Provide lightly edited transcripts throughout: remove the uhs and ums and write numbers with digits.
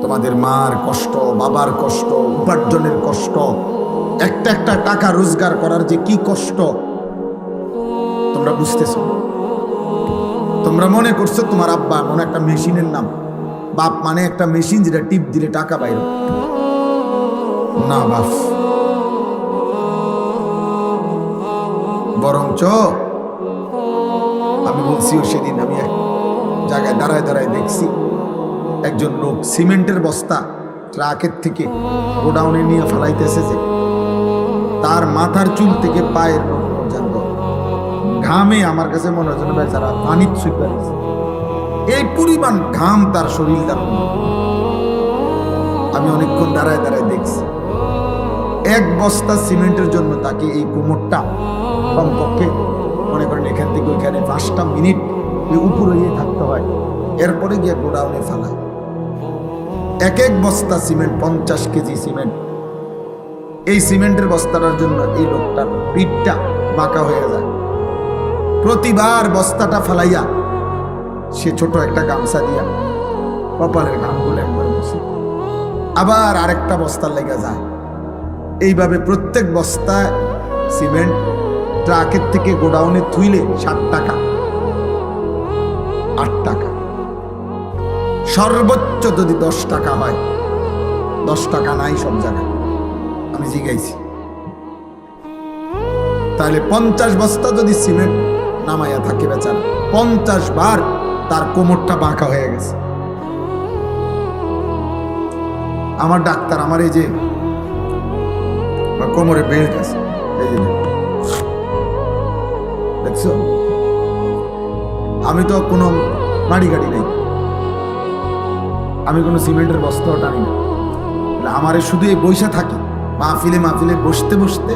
তোমাদের মার কষ্ট, বাবার কষ্ট, উপার্জনের কষ্ট, একটা একটা টাকা রোজগার করার যে কি কষ্ট তোমরা বুঝতেছো। তোমরা মনে করছো তোমার আব্বা মনে একটা মেশিনের নাম, বাপ মানে একটা মেশিন যেটা টিপ দিলে টাকা বাইরে। না বাপ, বরঞ্চ আমি বলছিও সেদিন, আমি এক জায়গায় দাঁড়ায় দাঁড়ায় দেখছি একজন লোক সিমেন্টের বস্তা ট্রাকের থেকে গোডাউনে নিয়ে ফেলাইতেছে, যে তার মাথার চুল থেকে পায়ের নখ পর্যন্ত ঘামে আমার কাছে মনে হচ্ছে বেচারা পানির সুইপার, এই পরিমাণ ঘাম তার শরীর দ্বারা। আমি অনেকক্ষণ দাঁড়ায় দাঁড়ায় দেখছি, এক বস্তা সিমেন্টের জন্য তাকে এই কোমরটা কমপক্ষে মনে করেন এখান থেকে ওইখানে 5টা মিনিট উপরে গিয়ে থাকতে হয়, এরপরে গিয়ে গোডাউনে ফেলায়। এক এক বস্তা সিমেন্ট 50 কেজি সিমেন্ট, এই সিমেন্টের বস্তাটার জন্য এই লোকটার পিঠটা বাঁকা হয়ে যায়। প্রতিবার বস্তাটা ফেলাইয়া সে ছোট একটা গামছা দিয়া কপালের ঘামগুলো একবার বসে আবার আরেকটা বস্তার লেগে যায়। এইভাবে প্রত্যেক বস্তা সিমেন্ট ট্রাকের থেকে গোডাউনে থুইলে 7 টাকা 8 টাকা, সর্বোচ্চ যদি 10 টাকা হয়, 10 টাকা নাই সব জায়গায়, আমি জিজ্ঞাইছি। তাহলে 50 বস্তা যদি সিমেন্ট নামাইয়া থাকে বেচারা, 50 বার তার কোমরটা বাঁকা হয়ে গেছে। আমার ডাক্তার আমার এই যে কোমরে বেল্ট আছে, এই যে দেখছো, আমি তো কোনো মাড়ি গাড়ি নেই, আমি কোনো সিমেন্টের বস্তাও টানি না, আমারে শুধু এই বৈশা থাকি মাহফিলে মাহফিলে বসতে বসতে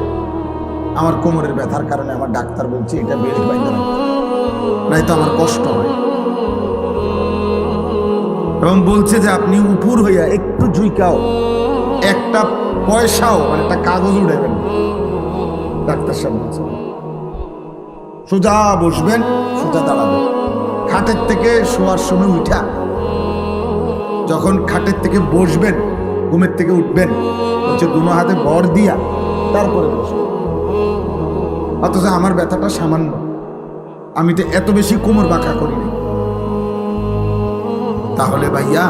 আমার কোমরের ব্যথার কারণে আমার ডাক্তার বলছে এটা বেল্ট বাইন্ধা রাখতে, নাই তো আমার কষ্ট হয়। এবং বলছে যে আপনি উপর হইয়া একটু ঝুইকাও, একটা পয়সাও মানে একটা কাগজ উঠাবেন। ডাক্তার সাহেব বলছে সোজা বসবেন, সোজা দাঁড়াবেন, খাটের থেকে শোয়ার সময় উঠা, যখন খাটের থেকে বসবেন, ঘুমের থেকে উঠবেন, হচ্ছে দুনো হাতে ভর দিয়া তারপরে বসবেন। অথচ আমার ব্যথাটা সামান্য, আমি তো এত বেশি কোমর বাঁকা করিনি। তাহলে ভাইয়া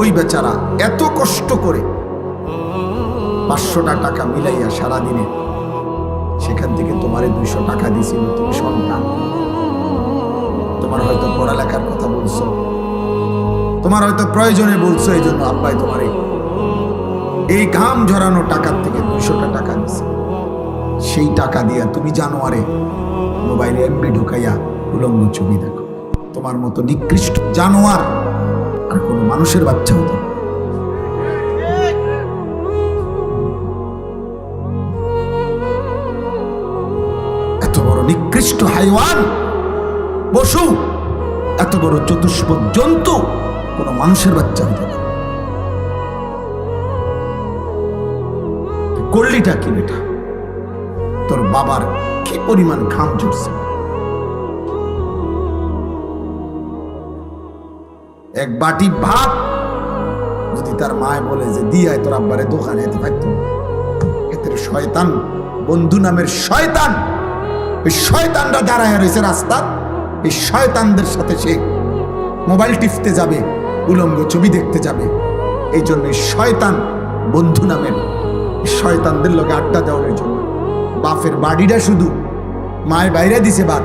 ওই বেচারা এত কষ্ট করে 500টা টাকা মিলাইয়া সারাদিনে, সেখান থেকে তোমারে 200 টাকা দিয়েছিল, তুমি সন্তান, তোমার হয়তো পড়ালেখার কথা বলছো, তোমার হয়তো প্রয়োজনে বলছো, এই জন্য আব্বাই তোমার এই ঘাম ঝরানো টাকার থেকে 200টা টাকা দিছে। সেই টাকা দিয়া তুমি জানোয়ারে মোবাইলে এমবি ঢুকাইয়া উলঙ্গ ছবি দেখো। তোমার মতো নিকৃষ্ট জানোয়ার আর কোনো মানুষের বাচ্চা হতো। এত বড় নিকৃষ্ট হাইওয়ান পশু, এত বড় চতুষ্পদ জন্তু কোনো মানুষের বাচ্চা হতো না। করলিটা কি বেটা? তোর বাবার কি পরিমাণ ঘাম ঝরছে। এক বাটি ভাত যদি তার মায় বলে যে দিয়ে তোর আব্বারে দোকানে যেতে পারত, এতে শয়তান বন্ধু নামের শয়তান, এই শয়তানরা দাঁড়ায় রয়েছে রাস্তা, এই শয়তানদের সাথে সে মোবাইল টিপতে যাবে, উলঙ্গ ছবি দেখতে যাবে। এই জন্য শয়তান বন্ধু নামের শয়তানদের লোকে আড্ডা দেওয়ার জন্য বাপের বাড়িটা শুধু মায়ের বাইরে দিছে, বাদ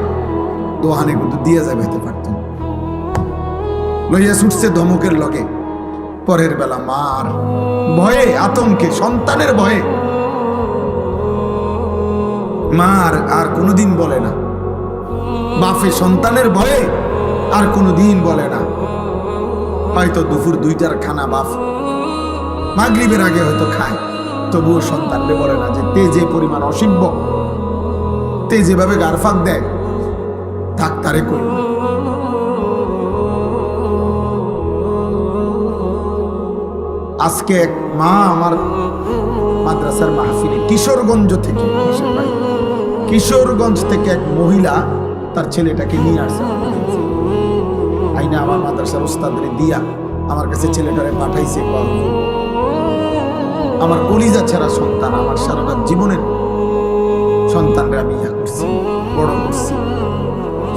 দোহানে কিন্তু দিয়ে যাবে হতে পারত। লইয়া ছুটছে ধমকের লগে, পরের বেলা মার ভয়ে আতঙ্কে, সন্তানের ভয়ে মার আর কোনোদিন বলে না, বাপে সন্তানের ভয়ে আর কোনোদিন বলে না। হয়তো দুপুর 2টার খানা বাপ মাগরিবের আগে হয়তো খায়, তবুও সন্তানকে বলে না যে তে যে পরিমাণ অসিব্য, তে যেভাবে গারফাক দেয় থাক তারে করি। আজকে এক মা আমার মাদ্রাসার মাহফিলে কিশোরগঞ্জ থেকে এক মহিলা তার ছেলেটাকে নিয়ে আসছে আইনা আমার মাদ্রাসার ওস্তাদের দিয়া আমার কাছে ছেলেটারে পাঠাইছে, আমার কলিজা ছাড়া সন্তান, আমার সারাটা জীবনের সন্তানরা আমি ইয়া করছি, বড় করছি,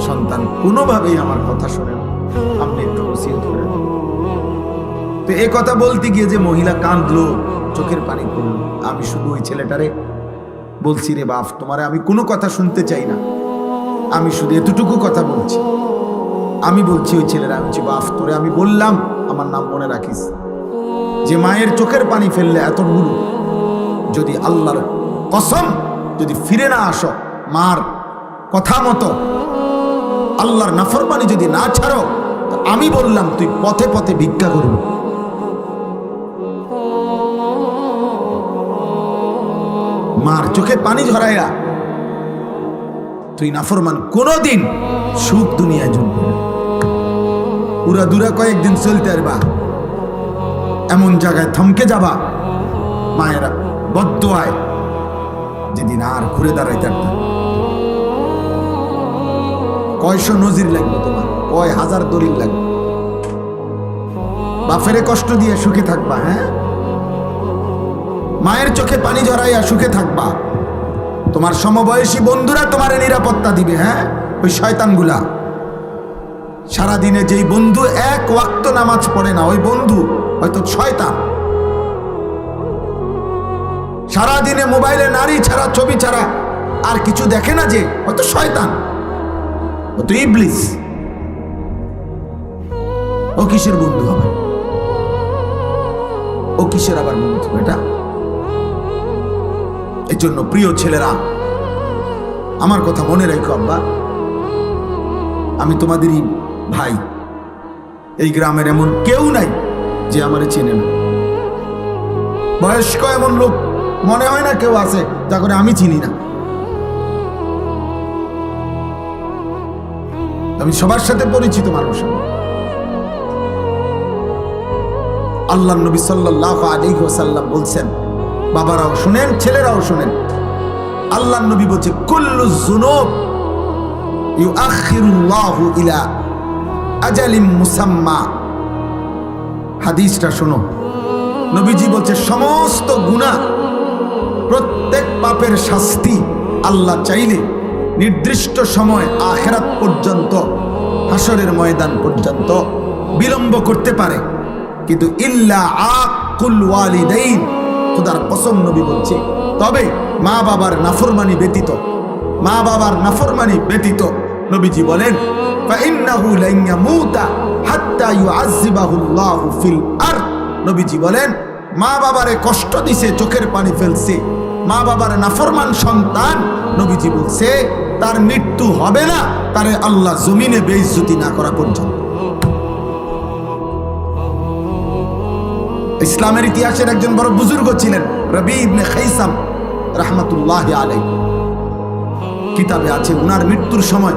সন্তান কোনোভাবেই আমার কথা শোনে না, আপনি একটু ওসিয়ত করে দেন। তো এই কথা বলতে গিয়ে যে মহিলা কাঁদলো, চোখের পানি পড়লো, আমি শুধু ওই ছেলেটারে বলছি, রে বাপ, তোমারে আমি কোনো কথা শুনতে চাই না, আমি শুধু এতটুকু কথা বলছি। আমি বলছি ওই ছেলেরা, আমি বলছি, বাপ তোরে আমি বললাম আমার নাম মনে রাখিস, যে মায়ের চোখের পানি ফেললে এতগুলো, যদি আল্লাহর কসম যদি ফিরে না আসো, মার কথা মতো আল্লাহর নাফরমানি যদি না ছাড়ো, তো আমি বললাম তুই পথে পথে ভিক্ষা করবি। মার চোখে পানি ঝরাইয়া তুই নাফরমান কোনদিন সুখ দুনিয়ায় জুটবে না। উড়া দুরা কয়েকদিন চলতে পারবা, এমন জায়গায় থমকে যাবা মায়েরা বদ্দুয়ায়, যেদিন আর ঘুরে দাঁড়াইতে পারবে। কয়শো নজির লাগবে তোমার, কয় হাজার দলিল লাগবে, বাফেরে কষ্ট দিয়ে সুখে থাকবা। হ্যাঁ, মায়ের চোখে পানি ঝরাইয়া সুখে থাকবা, তোমার সমবয়সী বন্ধুরা তোমার নিরাপত্তা দিবে। হ্যাঁ, ওই শয়তানগুলা সারাদিনে যেই বন্ধু এক ওয়াক্ত নামাজ পড়ে না, ওই বন্ধু হয়তো শয়তান। সারাদিনে মোবাইলে নারী ছাড়া, ছবি ছাড়া আর কিছু দেখে না, যে হয়তো শয়তান, হয়তো ইবলিস। ও কিসের বন্ধু হবে? ও কিসের আবার বন্ধু এটা? এই জন্য প্রিয় ছেলেরা, আমার কথা মনে রেখো আব্বা, আমি তোমাদেরই ভাই। এই গ্রামের এমন কেউ নাই যে আমারে চেনে না। বয়স্ক এমন লোক মনে হয় না কেউ আছে যা করে আমি চিনি না। আমি সবার সাথে পরিচিত মানুষ। আল্লাহর নবী সাল্লাল্লাহু আলাইহি ওয়াসাল্লাম বলছেন, বাবারাও শুনেন, ছেলেরাও শুনেন, আল্লাহর নবী বলছে, কুল্লু যুনুব ইউআখিরুল্লাহু ইলা আজালিম মুসাম্মা। হাদিসটা শোনো, নবীজি বলছে, সমস্ত গুনাহ, প্রত্যেক পাপের শাস্তি আল্লাহ চাইলে নির্দিষ্ট সময় আখিরাত পর্যন্ত, হাসরের ময়দান পর্যন্ত বিলম্ব করতে পারে, কিন্তু ইল্লা আকুল ওয়ালিদাইন, খোদার কসম নবী বলছে, তবে মা বাবার নাফরমানি ব্যতীত, মা বাবার নাফরমানি ব্যতীত নবীজি বলেন, ফাইন্নাহু লা ইয়ামুতা হাত্তা ইউআযযিবাহুল্লাহু ফিল আরদ। নবীজি বলেন, মা বাবারে কষ্ট দিছে, চোখের পানি ফেলছে, মা বাবার নাফরমান সন্তান, নবীজি বলছে তার মৃত্যু হবে না, তারে আল্লাহ জমিনে বেইজ্জতি না করা পর্যন্ত। ইসলামের ইতিহাসের একজন বড় বুজুর্গ ছিলেন, রবি ইবনে খাইসাম রাহমাতুল্লাহি আলাইহি। কিতাবে আছে, উনার মৃত্যুর সময়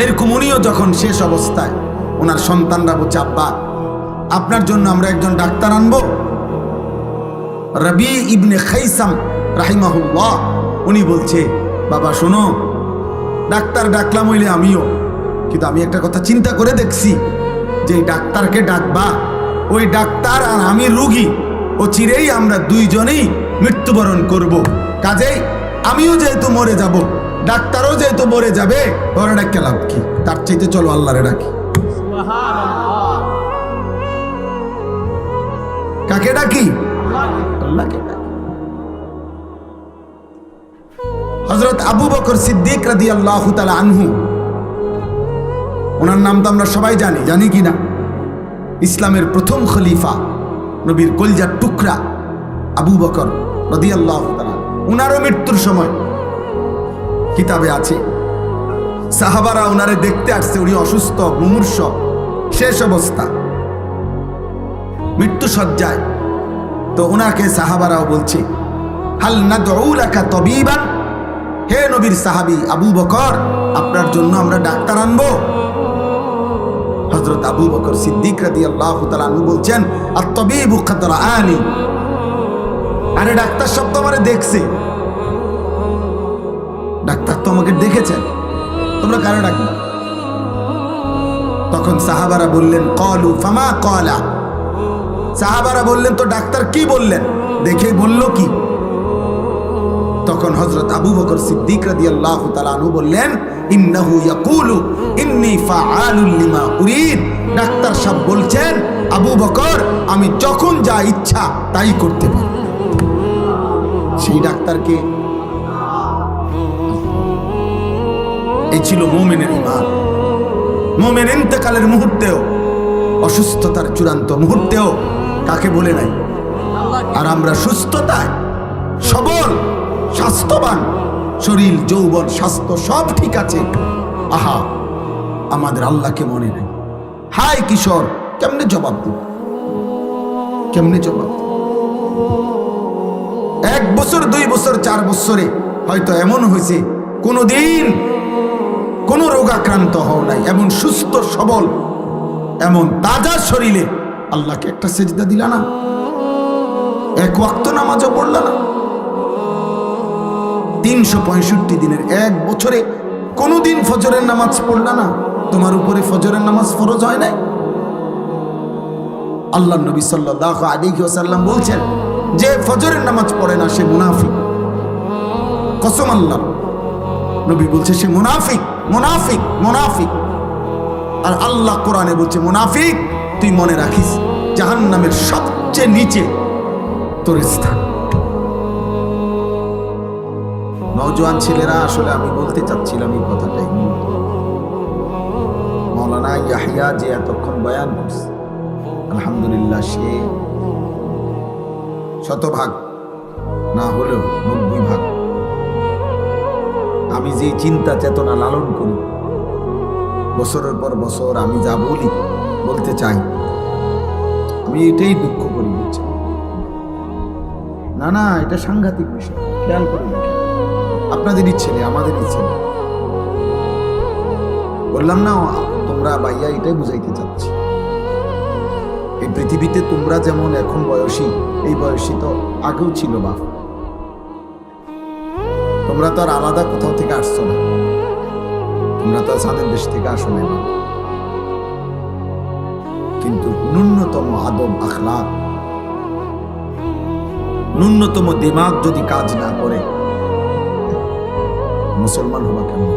এরকম উনিও যখন শেষ অবস্থায়, ওনার সন্তানরা বলছে, আব্বা আপনার জন্য আমরা একজন ডাক্তার আনবো। রবি ইবনে খাইসাম রাহিমাহুল্লাহ উনি বলছে, বাবা শোনো, ডাক্তার ডাকলাম হইলে আমিও, কিন্তু আমি একটা কথা চিন্তা করে দেখছি, যে ডাক্তারকে ডাকবা, ওই ডাক্তার আর আমি রুগী, ও চিরেই আমরা দুইজনেই মৃত্যুবরণ করব। কাজেই আমিও যেহেতু মরে যাব, ডাক্তারও যেহেতু মরে যাবে, ওরা ডাক্তার লাভ কি? তার চাইতে চলো আল্লাহরে ডাকি। কাকে ডাকি? আল্লাহকে ডাকি। হযরত আবু বকর সিদ্দিক রাদিয়াল্লাহু তাআলা আনহু, ওনার নাম তো আমরা সবাই জানি, জানি কি না? ইসলামের প্রথম খলিফা, নবীর কলিজার টুকরা আবু বকর রাদিয়াল্লাহু তাআলা, উনারও মৃত্যুর সময় কিতাবে আছে, সাহাবারা উনারে দেখতে আসছে, উনি অসুস্থ, মুমূর্ষ, শেষ অবস্থা, মৃত্যু সজ্জায়। তো ওনাকে সাহাবারাও বলছে, হাল নাদউ লাকা তাবিবান, হে নবীর সাহাবী আবু বকর, আপনার জন্য আমরা ডাক্তার আনবো? হযরত আবু বকর সিদ্দিক রাদিয়াল্লাহু তাআলা আনহু বলছেন, আত-তাবিবু কাদ রাআনি, আরে ডাক্তার শব্দ আমারে দেখছে, ডাক্তার তো আমাকে দেখেছেন, তোমরা কারে ডাকবা? তখন সাহাবারা বললেন ক্বালু ফামা ক্বালা, সাহাবারা বললেন তো ডাক্তার কি বললেন, দেখে বলল কি? তখন হযরত আবু বকর সিদ্দিক রাদিয়াল্লাহু তাআলা আনহু বললেন ইন্নাহু ইয়াকুলু ইন্নী ফাআলুল লিমা উরিদ, ডাক্তার সাহেব বলছেন আবু বকর আমি যখন যা ইচ্ছা তাই করতে পারি। সেই ডাক্তারকে, এই ছিল মুমিনের ঈমান। মুমিন ইন্তেকালের মুহূর্তেও, অসুস্থতার চূড়ান্ত মুহূর্তেও কাকে বলে নাই। আর আমরা সুস্থতায় সবল, স্বাস্থ্যবান, শরীর যৌবন স্বাস্থ্য সব ঠিক আছে, আহা আমাদের আল্লাহকে মনে নেই। হায় কিশোর, কেমনে জবাব দিব, কেমনে জবাব? 1 বছর 2 বছর 4 বছরে হয়তো এমন হয়েছে কোনোদিন কোন রোগাক্রান্ত হও নাই, এমন সুস্থ সবল, এমন তাজা শরীরে আল্লাহকে একটা সেজদা দিলা না, 1 ওয়াক্ত নামাজও পড়লা না, 365 দিনের 1 বছরে কোনোদিন ফজরের নামাজ পড়লা না, তোমার উপরে ফজরের নামাজ ফরজ হয় নাই? আল্লাহর নবী সাল্লাল্লাহু আলাইহি ওয়াসাল্লাম বলছেন যে ফজরের নামাজ পড়ে না সে মুনাফিক। কসম আল্লাহ, নবী বলছে সে মুনাফিক, মুনাফিক, মুনাফিক। আর আল্লাহ কোরআনে বলছে মুনাফিক তুই মনে রাখিস জাহান্নামের সবচেয়ে নিচে তোর স্থান। নওজোয়ান ছেলেরা, আসলে আমি বলতে চাচ্ছিলাম এই কথাটাই। মাওলানা ইয়াহিয়া যে এতক্ষণ বয়ান করছে, আলহামদুলিল্লাহ সে 100% না হলেও 90% আমি যে চিন্তা চেতনা লালন করি বছরের পর বছর, আমি যা বলতে চাই, আমি এটাই দুঃখ করি। বুঝছি না, না এটা সাংঘাতিক বিষয়, খেয়াল করে দেখেন। আপনাদেরই ছেলে, আমাদেরই ছেলে, বললাম না তোমরা ভাইয়া, এটাই বুঝাইতে চাচ্ছি। এই পৃথিবীতে তোমরা যেমন এখন বয়সী, এই বয়সী তো আগেও ছিল বাপ। তোমরা তো আর আলাদা কোথাও থেকে আসছো না, তোমরা তো সাদের দেশ থেকে আসো না, কিন্তু ন্যূনতম আদব আখলাক, ন্যূনতম দিমাগ যদি কাজ না করে মুসলমান হবা কেমন?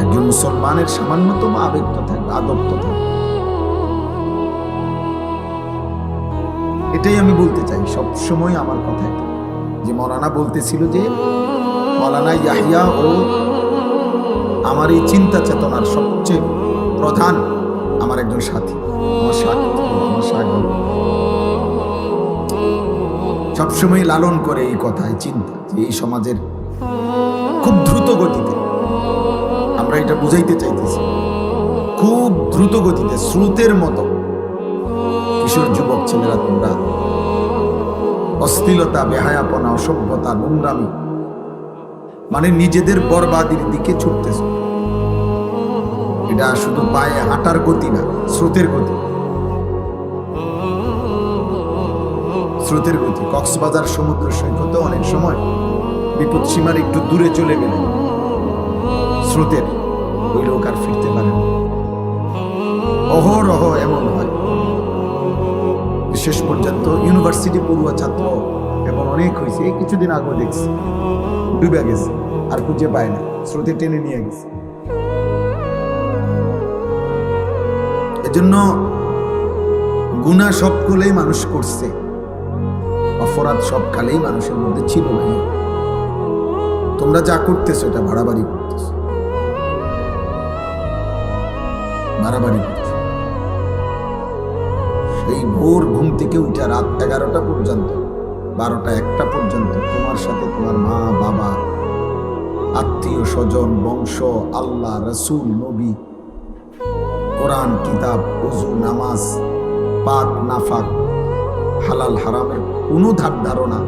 একজন মুসলমানের সামান্যতম আবেগ তো থাকবে, আদব তো থাকবে। এটাই আমি বলতে চাই সবসময় আমার কথায়, যে মৌলানা বলতেছিল যে মৌলানা ইয়াহিয়া ও আমার এই চিন্তা চেতনার সবচেয়ে প্রধান আমার একজন সাথী, আমার সাথী সবসময় লালন করে এই কথায় চিন্তা, যে এই সমাজের খুব দ্রুত গতিতে, আমরা এটা বুঝাইতে চাইতেছি, খুব দ্রুত গতিতে স্রোতের মতো কিশোর যুবক ছেলেরা তোমরা অশ্লীলতা, বেহায়াপনা, অসভ্যতা, নোংরামি, মানে নিজেদের বরবাদির দিকে ছুটতেছ। এটা শুধু পায়ে হাঁটার গতি না, স্রোতের গতি, স্রোতের গতি। কক্সবাজার সমুদ্র সৈকতে অনেক সময় বিপদ সীমার একটু দূরে চলে গেলে স্রোতের ওই লোক আর ফিরতে পারে না। অহরহ এমন হয়, শেষ পর্যন্ত ইউনিভার্সিটি পড়ুয়া ছাত্র এখন অনেক হয়েছে, এই কিছুদিন আগে দেখছি ডুবে গেছে, আর খুঁজে পায় না, স্রোতে টেনে নিয়ে গেছে। এজন্য গুনাহ সব কালেই মানুষ করছে, অপরাধ সব কালেই মানুষের মধ্যে ছিল না। তোমরা যা করতেছো এটা বাড়াবাড়ি করতেছো, বাড়াবাড়ি করতেছো। সেই ভোর ঘুম থেকে উঠে রাত 11টা পর্যন্ত, 12টা 1টা পর্যন্ত তোমার সাথে তোমার মা বাবা, আত্মীয় স্বজন, বংশ, আল্লাহ, রসুল, নবী, কোরআন, কিতাব, ওযু, নামাজ, পাক নাফাক, হালাল হারামের কোনো ধার ধারণা,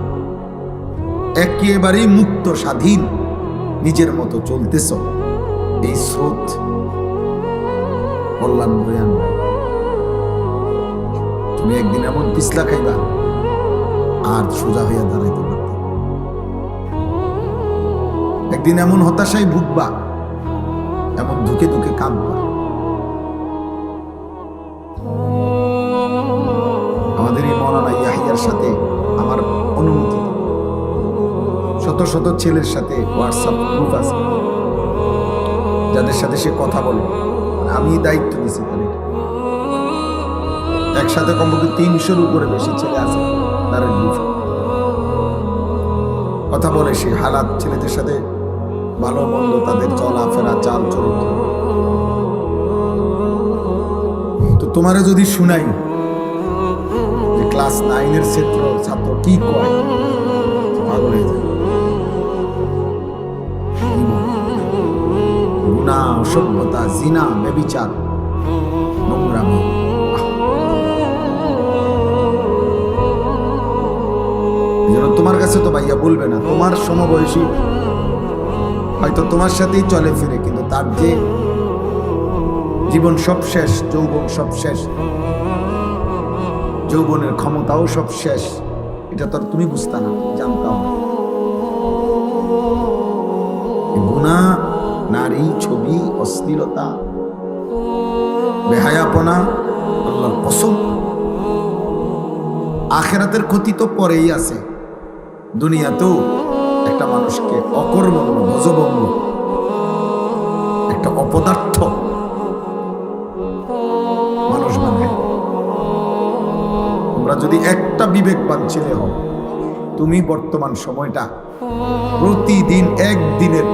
একেবারেই মুক্ত স্বাধীন নিজের মতো চলতেছ। এই স্রোত কল্যাণ বয়ে আনবে। তুমি একদিন এমন পিছলা খাইবা আর সোজা হইয়া দাঁড়াইতে পারবে, একদিন এমন হতাশায় ভুগবা, এমন ধুকে ধুকে কাঁদবা। আমাদের এই মৌলানা ইয়াহিয়ার সাথে আমার অনুমতি, শত শত ছেলের সাথে হোয়াটসঅ্যাপ গ্রুপ আছে যাদের সাথে সে কথা বলে, আমি দায়িত্ব দিছি তাহলে একসাথে কমপক্ষে 300-র উপরে বেশি ছেলে আছে তার গ্রুপে কথা বলে। সে হালাত ছেলেদের সাথে ভালো মন্দ, তাদের চলাফেরা, চাল চরিত্র। তো তোমারে যদি শুনাই যে ক্লাস 9-এর ছাত্র কি কয়, পাগল হয়ে যায়। গুনাহ, অসভ্যতা, জিনা, ব্যভিচার, নোংরামি। তোমার কাছে তো ভাইয়া বলবে না, তোমার সমবয়সী হয়তো তোমার সাথেই চলে ফিরে, কিন্তু তার যে জীবন সব শেষ, যৌবন সব শেষ, যৌবনের ক্ষমতাও সব শেষ, এটা তো তুমি বুঝতা না, জানতাম। গুনাহ, নারী, ছবি, অশ্লীলতা, বেহায়াপনা, আল্লাহর কসম। আখিরাতের ক্ষতি তো পরেই আছে, দুনিয়াতেও একটা মানুষকে অকর্মণ্য, ভজভঙ্গ, একটা অপদার্থ মানুষ বানায়। তোমরা যদি একটা বিবেকবান ছেলে হও, তুমি বর্তমান সময়টা প্রতিদিন একদিনের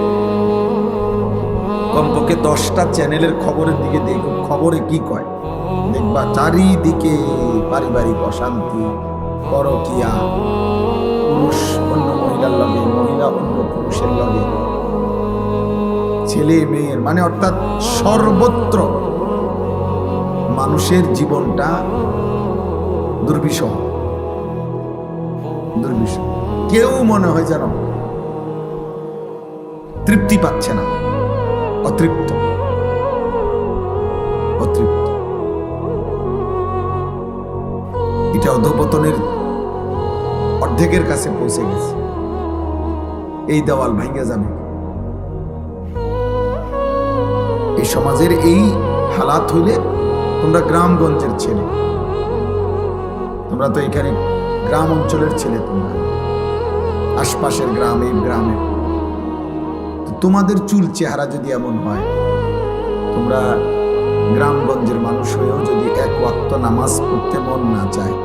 কমপক্ষে 10টা চ্যানেলের খবরের দিকে দেখো, খবরে কি কয় দেখবা। চারিদিকে পারিবারিক অশান্তি, পরকিয়া, পুরুষ অন্য মহিলার লগে, মহিলা অন্য পুরুষের লগে, ছেলে মেয়ের, মানে অর্থাৎ সর্বত্র মানুষের জীবনটা দুর্বিষহ। কেউ মনে হয় যেন তৃপ্তি পাচ্ছে না, অতৃপ্ত। এটা অধঃপতনের অর্ধেকের কাছে পৌঁছে গেছে। এই দেওয়াল ভেঙে যাবে। এই সমাজের এই হালাত হইলে, তোমরা গ্রামগঞ্জের ছেলে, তোমরা তো এখানে গ্রাম অঞ্চলের ছেলে, তোমরা আশপাশের গ্রাম, এই গ্রামের, তোমাদের চুল চেহারা যদি এমন হয়, তোমরা গ্রামগঞ্জের মানুষ হয়েও যদি এক ওয়াক্ত নামাজ পড়তে মন না চায়,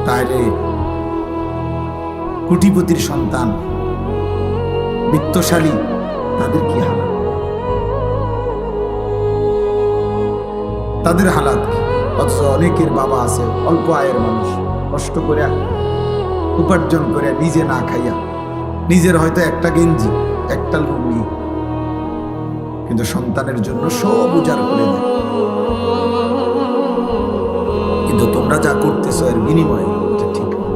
তাহলে কোটিপতির সন্তান, বিত্তশালী, তাদের কি হালাত? তাদের হালাত কি? অথচ অনেকের বাবা আছে অল্প আয়ের মানুষ, কষ্ট করে উপার্জন করে নিজে না খাইয়া, নিজের হয়তো একটা গেঞ্জি, একটা লুঙ্গি, কিন্তু সন্তানের জন্য সব উজাড় করে দেয়। কিন্তু তোমরা যা করতেছো এর বিনিময়ে এটা ঠিক না।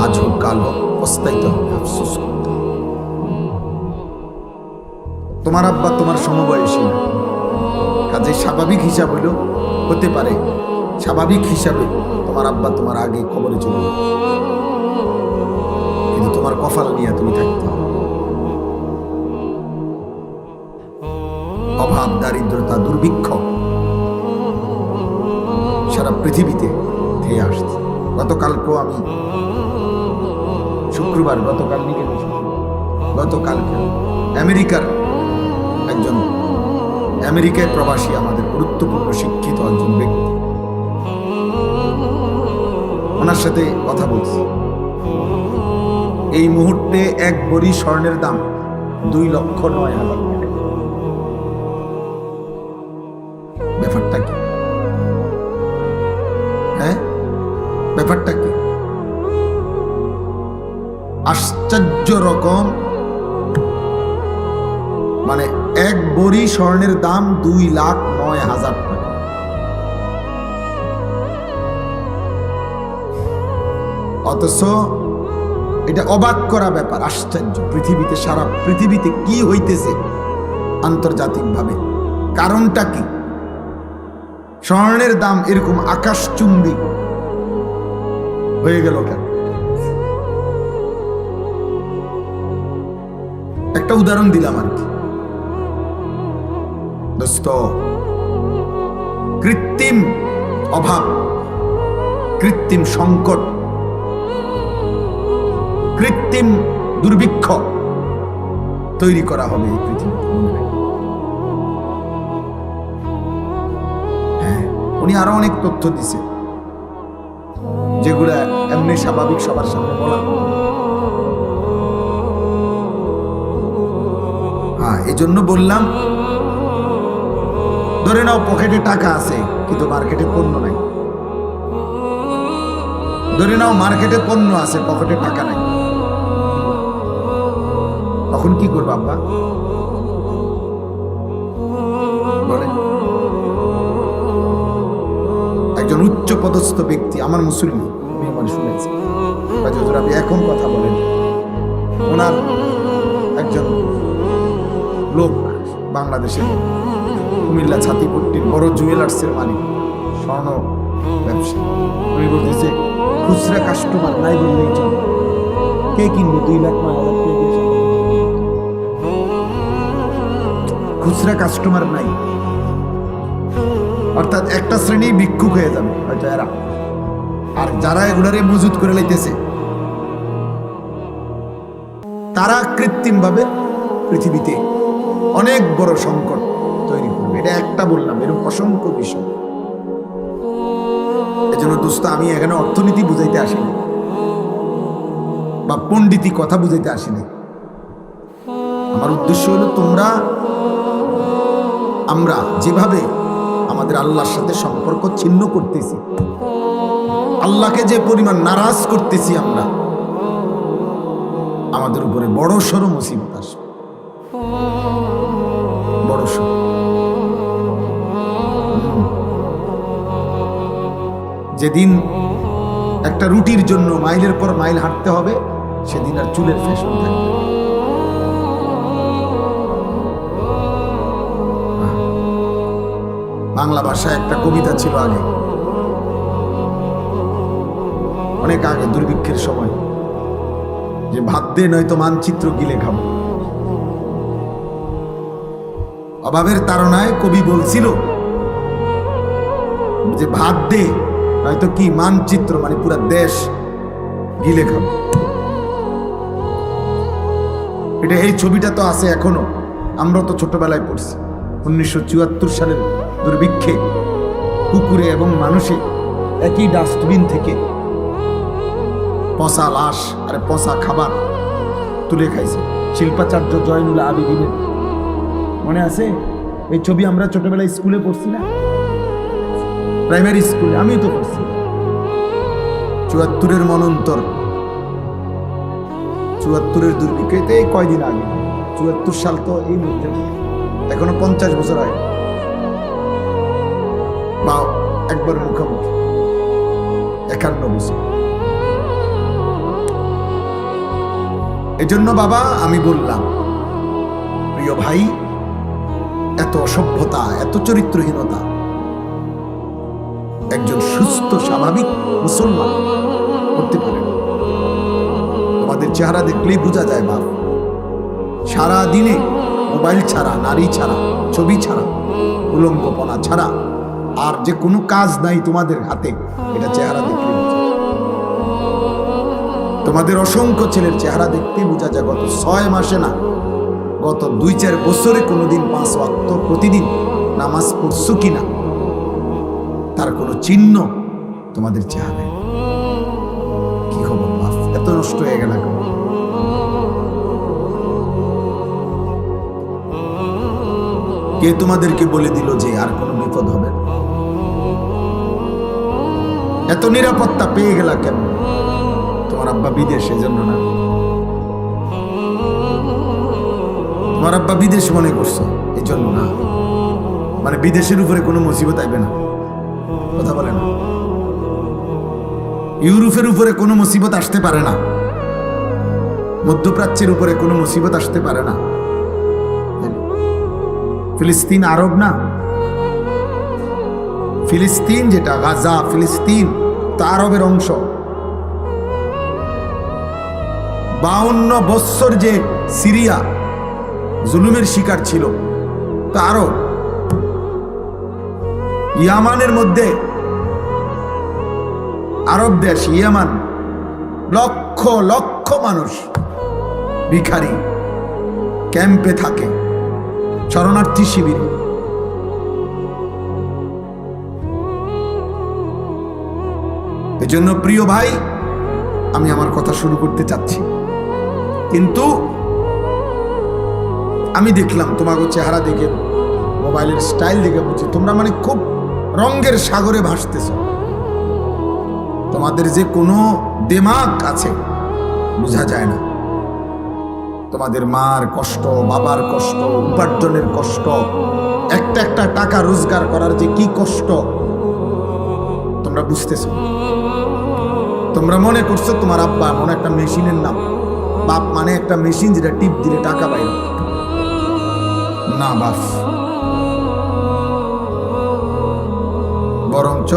আজ হোক কাল হোক পস্তাইতে হবে, আফসোস করতে হবে। তোমার আব্বা তোমার সমবয়সী না, কাজে স্বাভাবিক হিসাব হইল হতে পারে, স্বাভাবিক হিসাবে তোমার আব্বা তোমার আগে কবরে চলে যাবে, কিন্তু তোমার কপাল নিয়ে তুমি থাকতে হবে। অভাব, দারিদ্রতা, দুর্ভিক্ষ সারা পৃথিবীতে ধেয়ে আসছে। গতকালকেও আমি শুক্রবার, গতকালকে আমেরিকার একজন, আমেরিকায় প্রবাসী, আমাদের গুরুত্বপূর্ণ শিক্ষিত একজন ব্যক্তি, ওনার সাথে কথা বলছি। এই মুহূর্তে এক ভরি স্বর্ণের দাম 2,09,000 টাকা। ব্যাপারটা কি? হ্যাঁ, ব্যাপারটা কি? আশ্চর্য রকম, মানে এক ভরি স্বর্ণের দাম 2,09,000 টাকা। অথচ এটা অবাক করা ব্যাপার, আশ্চর্য। পৃথিবীতে, সারা পৃথিবীতে কি হইতেছে আন্তর্জাতিকভাবে, কারণটা কি? স্বর্ণের দাম এরকম আকাশচুম্বী হয়ে গেল কেন? একটা উদাহরণ দিলাম আর কি দোস্ত। কৃত্রিম অভাব, কৃত্রিম সংকট, কৃত্রিম দুর্ভিক্ষ তৈরি করা হবে এই পৃথিবীতে। হ্যাঁ, উনি আরো অনেক তথ্য দিছে যেগুলা এমনি স্বাভাবিক সবার সামনে বলা। হ্যাঁ, এই জন্য বললাম, ধরে নাও পকেটে টাকা আছে কিন্তু মার্কেটে পণ্য নাই। ধরে নাও মার্কেটে পণ্য আছে, পকেটে টাকা নাই, তখন কি করবো আব্বা বলেন? একজন উচ্চ পদস্থ ব্যক্তি, আমার মুসলমান, আমি আমার শুনেছি, আপনি এখন কথা বলেন, ওনার একজন লোক বাংলাদেশের কুমিল্লা ছাতিপট্টির বড় জুয়েলার্সের মালিক, স্বর্ণ ব্যবসা। উনি বলতেছে খুচরা কাস্টমার নাই বললেই চলে, কে কিনবে 2 লাখ 9 হাজার টাকা দিয়ে? খুচরা কাস্টমার নাই, অর্থাৎ একটা শ্রেণী ভিক্ষুক হয়ে যাবে হয়তো এরা। আর যারা এগুলারে মজুত করে লাইতেছে তারা কৃত্রিম ভাবে পৃথিবীতে অনেক বড় সংকট তৈরি করবে। এটা একটা বললাম, এরকম অসংখ্য বিষয়। এজন্য দোস্ত, আমি এখানে অর্থনীতি বুঝাইতে আসিনি বা পণ্ডিতি কথা বুঝাইতে আসিনি। আমার উদ্দেশ্য হলো তোমরা, আমরা যেভাবে আমাদের আল্লাহর সাথে সম্পর্ক ছিন্ন করতেছি, আল্লাহকে যে পরিমাণ নারাজ করতেছি আমরা, আমাদের উপরে বড় সড় মুসিবত আসবে, বড় সড়। যেদিন একটা রুটির জন্য মাইলের পর মাইল হাঁটতে হবে, সেদিন আর চুলের ফ্যাশন থাকবে। বাংলা ভাষায় একটা কবিতা ছিল আগে, অনেক আগে, দুর্ভিক্ষের সময়, যে ভাত দে নয়তো মানচিত্র গিলে খাবো। অভাবের তাড়নায় কবি বলছিল যে ভাত দে নয়তো কি মানচিত্র, মানে পুরা দেশ গিলে খাবো। এটা, এই ছবিটা তো আছে এখনো, আমরা তো ছোটবেলায় পড়ছি। 1974 সালের দুর্ভিক্ষে কুকুরে এবং মানুষে একই ডাস্টবিন থেকে পচা লাশ আর পচা খাবার তুলে খাইছে। শিল্পাচার্য জয়নুল আবেদিনের মনে আছে এই ছবি? আমরা ছোটবেলায় স্কুলে পড়ছি না, প্রাইমারি স্কুলে, আমি তো পড়ছি। 74-এর মনন্তর, 74-এর দুর্ভিক্ষতে এই কয়দিন আগে, 74 সাল তো এই মধ্যে, এখনো 50 বছর হয় বা একবার মুখোমুখি 51 বছর। এজন্য বাবা আমি বললাম, প্রিয় ভাই, এত অসভ্যতা, এত চরিত্রহীনতা একজন সুস্থ স্বাভাবিক মুসলমান করতে পারে না। তোমাদের চেহারা দেখলেই বোঝা যায় বাপ, সারা দিনে মোবাইল ছাড়া, নারী ছাড়া, ছবি ছাড়া, উলঙ্গপনা ছাড়া আর যে কোনো কাজ নাই তোমাদের হাতে, এটা চেহারা দেখলে তোমাদের অসংখ্য ছেলের চেহারা দেখতে বোঝা যায় গত 6 মাসে না, গত 2-4 বছরে কোনোদিন 5 ওয়াক্ত প্রতিদিন নামাজ পড়ছো কিনা তার কোনো চিহ্ন তোমাদের চেহারায়। কি খবর বাপ, এত নষ্ট হয়ে গেল? কে তোমাদেরকে বলে দিল যে আর কোনো বিপদ হবে? এত নিরাপত্তা পেয়ে গেলা কেন? তোমার আব্বা বিদেশে, জন্য না? তোমার আব্বা বিদেশ মনে করছো এই জন্য না? মানে বিদেশের উপরে কোনো মুসিবত আইবে না, কথা বলে না? ইউরোপের উপরে কোনো মুসিবত আসতে পারে না, মধ্যপ্রাচ্যের উপরে কোনো মুসিবত আসতে পারে না। ফিলিস্তিন আরব না? ফিলিস্তিন যেটা গাজা, ফিলিস্তিন তো আরবের অংশ। 52 বছর যে সিরিয়া জুলুমের শিকার ছিল। তো আরো ইয়ামানের মধ্যে, আরব দেশ ইয়ামান, লক্ষ লক্ষ মানুষ ভিখারি ক্যাম্পে থাকে, শরণার্থী শিবিরে। এজন্য প্রিয় ভাই, আমি আমার কথা শুরু করতে চাচ্ছি, কিন্তু আমি দেখলাম তোমাকে চেহারা দেখে, মোবাইলের স্টাইল দেখে বুঝছি তোমরা মানে খুব রঙের সাগরে ভাসতেছ। তোমাদের যে কোনো দিমাগ আছে বোঝা যায় না। তোমাদের মার কষ্ট, বাবার কষ্ট, উপার্জনের কষ্ট, একটা একটা টাকা রোজগার করার যে কি কষ্ট তোমরা বুঝতেছো। তোমরা মনে করছো তোমার আব্বা মনে একটা মেশিনের নাম, বাপ মানে একটা মেশিন যেটা টিপ দিলে টাকা পাই না। বাপ বরঞ্চ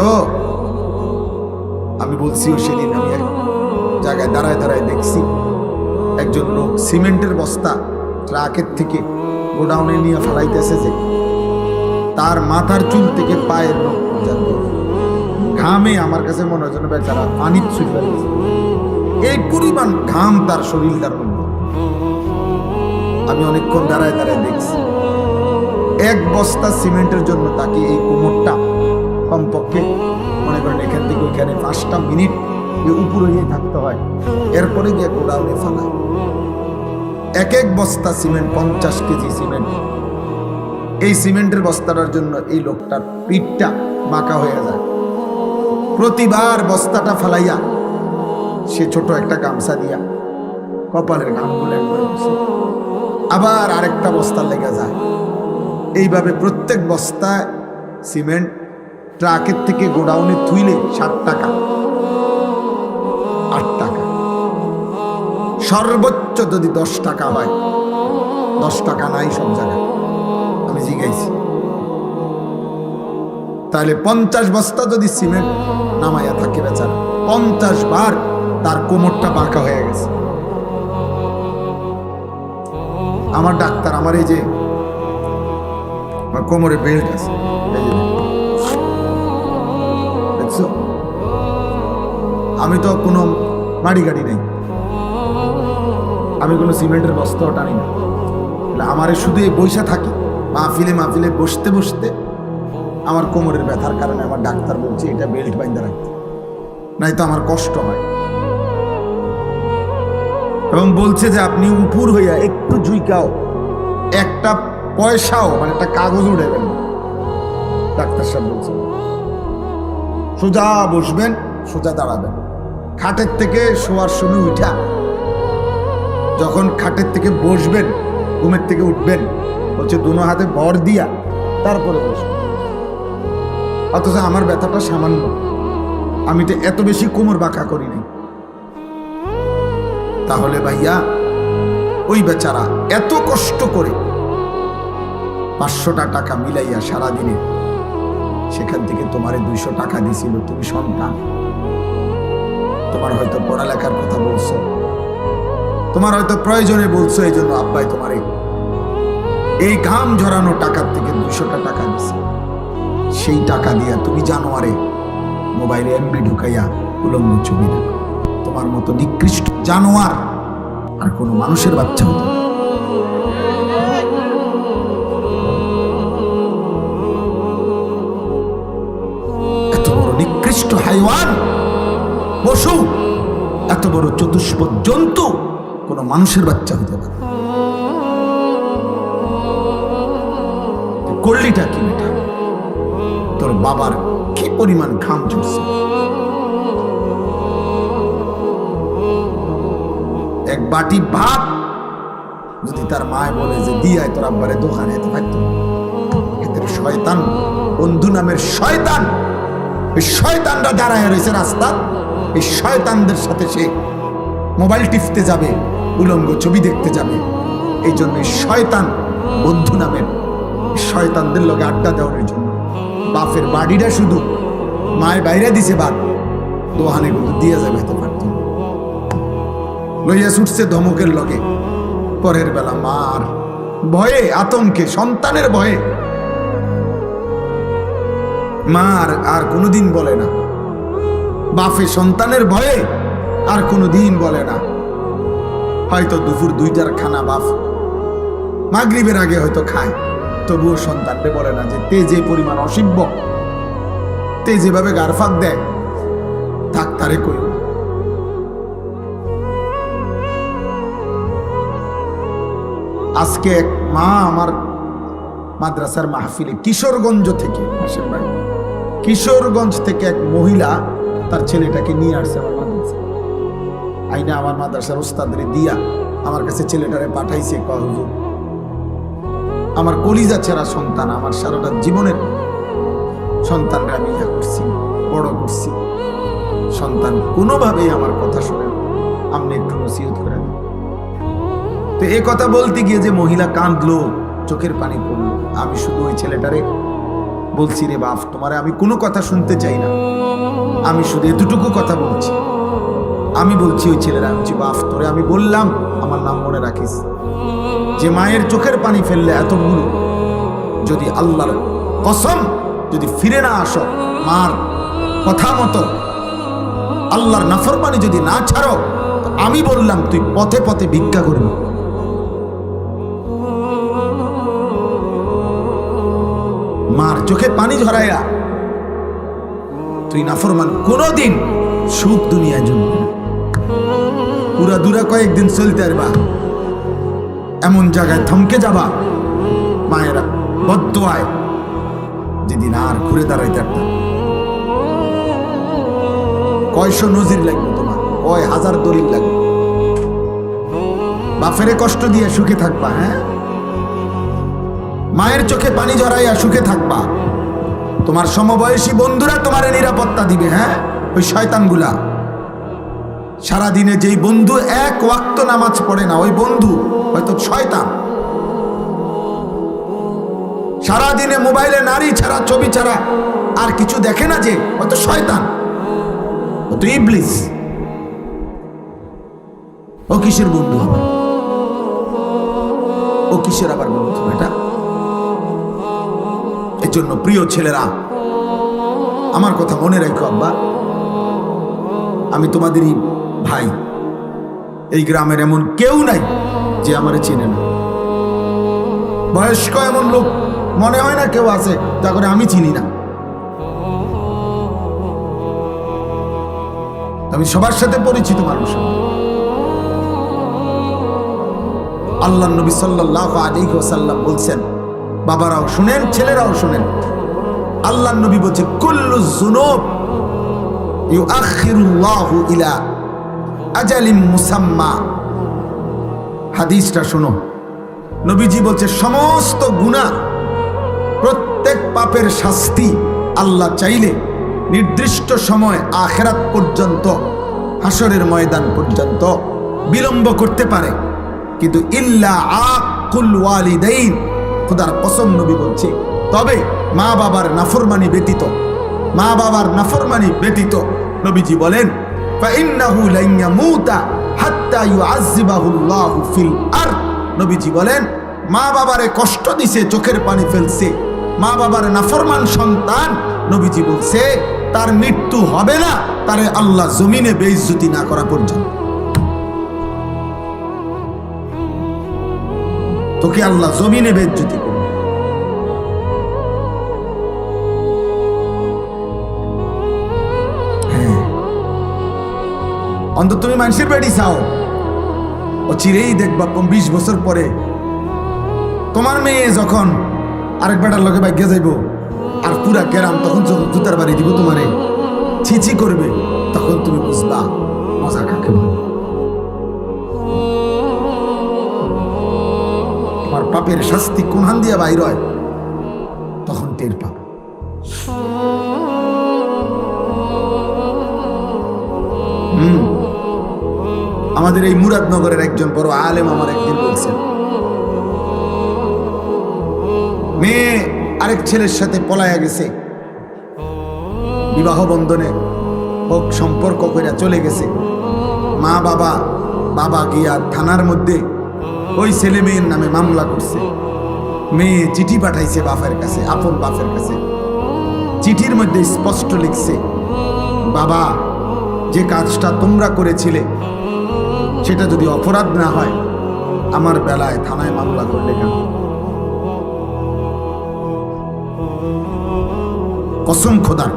আমি বলছি সেদিন আমি এক জায়গায় দাঁড়ায় দাঁড়ায় দেখছি একজন লোক সিমেন্টের বস্তা ট্রাকের থেকে গোডাউনে নিয়ে ফেলাইতেছে, যে তার মাথার চুল থেকে পায়ের নখ পর্যন্ত ঘামে আমার কাছে মনে হয় যেন বেচারা পানির ছুটে ফেলেছে। এই পরিমাণ ঘাম তার শরীরটার মধ্যে। আমি অনেকক্ষণ দাঁড়ায় দাঁড়ায় দেখছি। এক বস্তা সিমেন্টের জন্য তাকে এই কোমরটা কমপক্ষে মনে করেন এখান থেকে ওইখানে 5টা মিনিট উপরে গিয়ে থাকতে হয়, এরপরে গিয়ে গোডাউনে ফেলায়। এক এক বস্তা সিমেন্ট, 50 কেজি সিমেন্ট। এই সিমেন্টের বস্তাটার জন্য এই লোকটার পিঠটা বাঁকা হয়ে যায়। প্রতিবার বস্তাটা ফেলাইয়া সে ছোট একটা গামছা দিয়া কপালের ঘামগুলো একবার আবার আরেকটা বস্তা লেগে যায়। এইভাবে প্রত্যেক বস্তায় সিমেন্ট ট্রাকের থেকে গোডাউনে থুইলে 7 টাকা, 8 টাকা, সর্বোচ্চ যদি 10 টাকা হয়। 10 টাকা নাই সব জায়গায়, আমি জিজ্ঞাসি। তাহলে 50 বস্তা যদি সিমেন্ট নামাইয়া থাকে বেচারা, 50 বার তার কোমরটা বাঁকা হয়ে গেছে। আমার ডাক্তার আমার এই যে কোমরে বেল্ট আছে, দেখছো, আমি তো কোনো মাড়ি গাড়ি নেই, আমি কোনো সিমেন্টের বস্তাও টানি না। আমার শুধু এই বৈশা থাকি মাহফিলে বসতে বসতে আমার কোমরের ব্যথার কারণে আমার ডাক্তার বলছে এটা বেল্ট বাইন্ধা রাখতে, নাই তো আমার কষ্ট হয়। এবং বলছে যে আপনি উপর হইয়া একটু ঝুইকাও, একটা পয়সাও মানে একটা কাগজ উঠাবেন না। ডাক্তার সাহেব বলছে সোজা বসবেন, সোজা দাঁড়াবেন। খাটের থেকে শোয়ার সময় উঠা, যখন খাটের থেকে বসবেন, ঘুমের থেকে উঠবেন, হচ্ছে দুনো হাতে ভর দিয়া তারপরে বসবেন। অথচ আমার ব্যথাটা সামান্য, আমি তো এত বেশি কোমর বাঁকা করি নাই। তাহলে ভাইয়া ওই বেচারা এত কষ্ট করে 500টা টাকা মিলাইয়া সারাদিনে, সেখান থেকে তোমারে 200 টাকা দিছিল। তুমি সন্তান, তোমার হয়তো পড়ালেখার কথা বলছো, তোমার হয়তো প্রয়োজনে বলছো, এই জন্য আব্বাই তোমারে এই ঘাম ঝরানো টাকার থেকে 200টা টাকা দিছে। সেই টাকা দিয়া তুমি জানোয়ারে মোবাইলে এমবি ঢুকাইয়া উলঙ্গ ছবি দেখো। তোমার মতো নিকৃষ্ট জানোয়ার আর কোনো মানুষের বাচ্চা হতো না। এত বড় নিকৃষ্ট হাইওয়ান, পশু, এত বড় চতুষ্পদ জন্তু কোনো মানুষের বাচ্চা হতে পারে। করলিটা কি বেটা? তোর বাবার কি পরিমাণ ঘাম ঝরছে। এক বাটি ভাত যদি তার মায় বলে যে দিয়ায় তোর আব্বারে দোকানে এতে থাকতো, শয়তান বন্ধু নামের শয়তান, এই শয়তানরা দাঁড়ায় রয়েছে রাস্তা, এই শয়তানদের সাথে সে মোবাইল টিপতে যাবে, উলঙ্গ ছবি দেখতে যাবে। এই জন্য শয়তান বন্ধু নামের শয়তানদের লগে আড্ডা দেওয়ার জন্য বাপের বাড়িটা শুধু মায়ের বাইরে দিছে, বাদ দোহানে কিন্তু দিয়ে যাবে হতে পারত। লইয়া ছুটছে ধমকের লগে, পরের বেলা মার ভয়ে, আতঙ্কে, সন্তানের ভয়ে মা আর কোনোদিন বলে না, বাপে সন্তানের ভয়ে আর কোনোদিন বলে না। হয়তো দুপুর 2টার খানা বাপ মাগরিবের আগে হয়তো খায়, তবুও সন্তানকে বলে না যে তে যে পরিমাণ অসিব্য, তে যেভাবে গারফাক দেয়, থাক তারে কই। আজকে এক মা আমার মাদ্রাসার মাহফিলে কিশোরগঞ্জ থেকে, কিশোরগঞ্জ থেকে এক মহিলা তার ছেলেটাকে নিয়ে আসছে আমার মাদ্রাসা আইনা, আমার মাদ্রাসার ওস্তাদরে দিয়া আমার কাছে ছেলেটারে পাঠাইছে। হুজুর, আমার কলিজা ছেঁড়া সন্তান, আমার সারাটা জীবনের সন্তানরা আমি ইয়া করছি, বড় করছি, সন্তান কোনোভাবেই আমার কথা শুনে না, আপনি একটু নসিহত করে দেন। তো এ কথা বলতে গিয়ে যে মহিলা কাঁদলো, চোখের পানি পড়লো, আমি শুধু ওই ছেলেটারে বলছি, রে বাপ, তোমারে আমি কোনো কথা শুনতে চাই না, আমি শুধু এতটুকু কথা বলছি। আমি বলছি ওই ছেলেরা, আমি বাপ, তোরে আমি বললাম আমার নাম মনে রাখিস, যে মায়ের চোখের পানি ফেললে এতগুলো, যদি আল্লাহর কসম যদি ফিরে না আসো, মার কথা মতো আল্লাহর নাফরমানি যদি না ছাড়ো, আমি বললাম তুই পথে পথে ভিক্ষা করবি। মার চোখে পানি ঝরাইয়া তুই নাফরমান, কোনদিন সুখ দুনিয়ায় জমবে না। পুরা দুরা কয়েকদিন চলতে পারবা, এমন জায়গায় থমকে যাবা মায়েরা বদদোয়ায়, যেদিন আর ঘুরে দাঁড়াইতে পারতাম। কয়শো নজির লাগবে তোমার, কয় হাজার দলিল লাগবে, বাপেরে কষ্ট দিয়ে সুখে থাকবা। হ্যাঁ, মায়ের চোখে পানি ঝরাইয়া সুখে থাকবা, তোমার সমবয়সী বন্ধুরা তোমার নিরাপত্তা দিবে। হ্যাঁ, ওই শয়তানগুলা, সারাদিনে যেই বন্ধু এক ওয়াক্ত নামাজ পড়ে না, ওই বন্ধু হয়তো শয়তান। সারাদিনে মোবাইলে নারী ছাড়া, ছবি ছাড়া আর কিছু দেখে না, যে হয়তো শয়তান, ও তো ইবলিস। ও কিসের বন্ধু হবে? ও কিসের আবার বন্ধু এটা? এর জন্য প্রিয় ছেলেরা, আমার কথা মনে রাখো আব্বা, আমি তোমাদেরই ভাই। এই গ্রামের এমন কেউ নাই যে আমারে চেনে না। বয়স্ক এমন লোক মনে হয় না কেউ আছে যা করে আমি চিনি না। আমি সবার সাথে পরিচিত মানুষ। আল্লাহর নবী সাল্লাল্লাহু আলাইহি ওয়াসাল্লাম বলছেন, বাবারাও শুনেন, ছেলেরাও শুনেন, আল্লাহর নবী বলছে, কুল্লু যুনুব ইউআখিরুল্লাহু ইলা আজালিম মুসাম্মা। হাদিসটা শোনো, নবীজি বলছে, সমস্ত গুনাহ, প্রত্যেক পাপের শাস্তি আল্লাহ চাইলে নির্দিষ্ট সময় আখিরাত পর্যন্ত, হাসরের ময়দান পর্যন্ত বিলম্ব করতে পারে, কিন্তু ইল্লা আকুল ওয়ালিদাইন, খোদার কসম নবী বলছে, তবে মা বাবার নাফরমানি ব্যতীত, মা বাবার নাফরমানি ব্যতীত নবীজি বলেন, ফাইন্নাহু লান ইয়ামুতা হাত্তা ইউআযযিবাহুল্লাহু ফিল আরদ। নবীজি বলেন, মা বাবারে কষ্ট দিছে, চোখের পানি ফেলছে, মা বাবার নাফরমান সন্তান, নবীজি বলছে তার মৃত্যু হবে না, তারে আল্লাহ জমিনে বেইজ্জতি না করা পর্যন্ত। তোকে আল্লাহ জমিনে বেইজ্জতি করবে। হ্যাঁ, অন্তত তুমি মানুষের বেড়ি চাও, ও চিরেই দেখবা 20 বছর পরে তোমার মেয়ে যখন আরেক বেটার লোকে ভাগ্যে যাইব, আর পুরা গ্রাম তখন যখন জুতার বাড়ি দিব তোমারে, ছিছি করবে, তখন তুমি বুঝবা মজা কাকে বলে। তোমার পাপের শাস্তি কোন হান দিয়া বাইর হয়, তখন টের পাবে। আমাদের এই মুরাদনগরের একজন বড় আলেম আমার একদিন বলছেন, মেয়ে আরেক ছেলের সাথে পলায়া গেছে, বিবাহ বন্ধনে হোক সম্পর্ক করে চলে গেছে। মা বাবা গিয়া থানার মধ্যে ওই ছেলে মেয়ের নামে মামলা করছে। মেয়ে চিঠি পাঠাইছে বাপের কাছে, আপন বাপের কাছে। চিঠির মধ্যে স্পষ্ট লিখছে, বাবা, যে কাজটা তোমরা করেছিলে সেটা যদি অপরাধ না হয়, আমার বেলায় থানায় মামলা করলে কেন? কসম খোদার।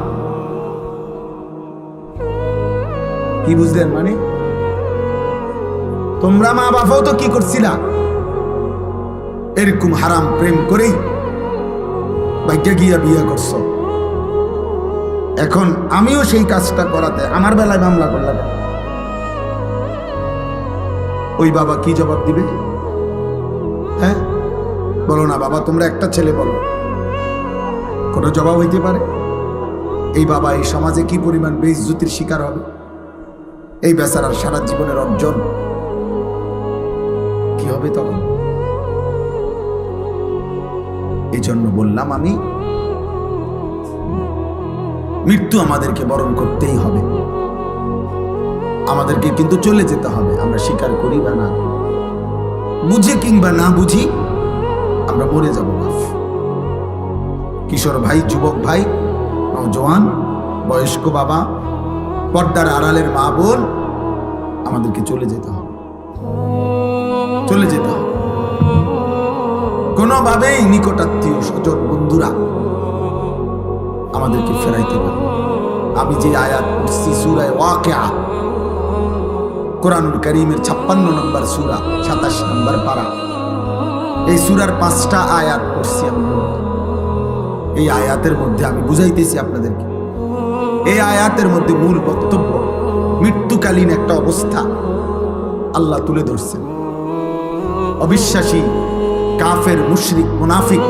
কি বুঝলেন? মানে তোমরা মা বাবাও তো কি করছিলা? এরকম হারাম প্রেম করেই ভাগ্যে গিয়া বিয়ে করছো। এখন আমিও সেই কাজটা করাতে আমার বেলায় মামলা করলাম। ওই বাবা কি জবাব দিবে? হ্যাঁ, বলো না বাবা, তোমরা একটা ছেলে বলো, কোনো জবাব হইতে পারে? এই বাবা এই সমাজে কি পরিমাণ বেইজ্জতির শিকার হবে। এই বেচারার সারা জীবনের অর্জন কি হবে তখন? এই জন্য বললাম আমি, মৃত্যু আমাদেরকে বরণ করতেই হবে, আমাদেরকে কিন্তু চলে যেতে হবে। আমরা স্বীকার করি বা না, বুঝে কিংবা না বুঝি, আমরা মরে যাব। কিশোর ভাই, যুবক ভাই, নওজোয়ান, বয়স্ক বাবা, পর্দার আড়ালের মা বোন, আমাদেরকে চলে যেতে হবে, চলে যেতে হবে। কোনোভাবেই নিকটাত্মীয় স্বজন বন্ধুরা আমাদেরকে ফেরাইতে পারে। আমি যে আয়াত পড়ছি সূরা ওয়াকিয়া, কোরআনুল কারীমের 56 নম্বর সূরা, 27 নম্বর পারা, এই সূরার 5টা আয়াত পড়ছি আমি। এই আয়াতের মধ্যে আমি বুঝাইতেছি আপনাদেরকে, এই আয়াতের মধ্যে মূল বক্তব্য মৃত্যুকালীন একটা অবস্থা আল্লাহ তুলে ধরছেন। অবিশ্বাসী, কাফের, মুশরিক, মুনাফিক,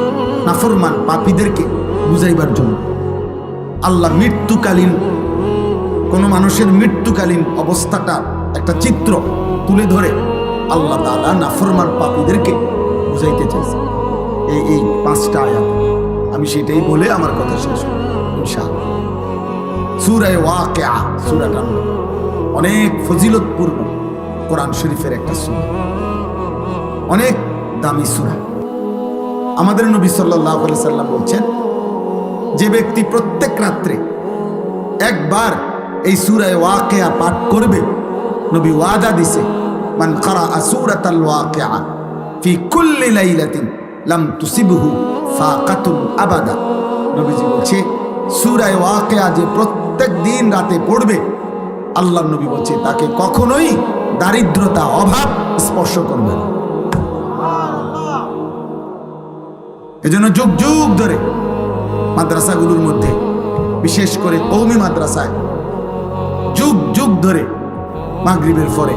নাফরমান, পাপীদেরকে বুঝাইবার জন্য আল্লাহ মৃত্যুকালীন, কোন মানুষের মৃত্যুকালীন অবস্থাটা একটা চিত্র তুলে ধরে আল্লাহ তাআলা নাফরমান পাপীদেরকে বুঝাইতে চাইছে এই 5টা আয়াত। আমি সেটাই বলে আমার কথা শেষ করব ইনশাআল্লাহ। সূরা ওয়াকিয়া, সূরাটা অনেক ফজিলতপূর্ণ কোরআন শরীফের একটা সূরা, অনেক দামি সূরা। আমাদের নবী সাল্লাল্লাহু আলাইহি সাল্লাম বলছেন, যে ব্যক্তি প্রত্যেক রাত্রে একবার এই সূরা ওয়াকিয়া পাঠ করবে, নবী ওয়াদা দিছে, মান ক্বারা সূরাতাল ওয়াকিয়া ফি কুল্লি লাইলাতিন লাম তুসিবহু ফাকাতুন আবাদা। নবীজি বলছে, সূরা ওয়াকিয়া যে প্রত্যেক দিন রাতে পড়বে, আল্লাহর নবী বলছে তাকে কখনোই দারিদ্রতা, অভাব স্পর্শ করবে না। এজন্য যুগ যুগ ধরে মাদ্রাসাগুলোর মধ্যে, বিশেষ করে কওমি মাদ্রাসায়, যুগ যুগ ধরে মাগরিবের পরে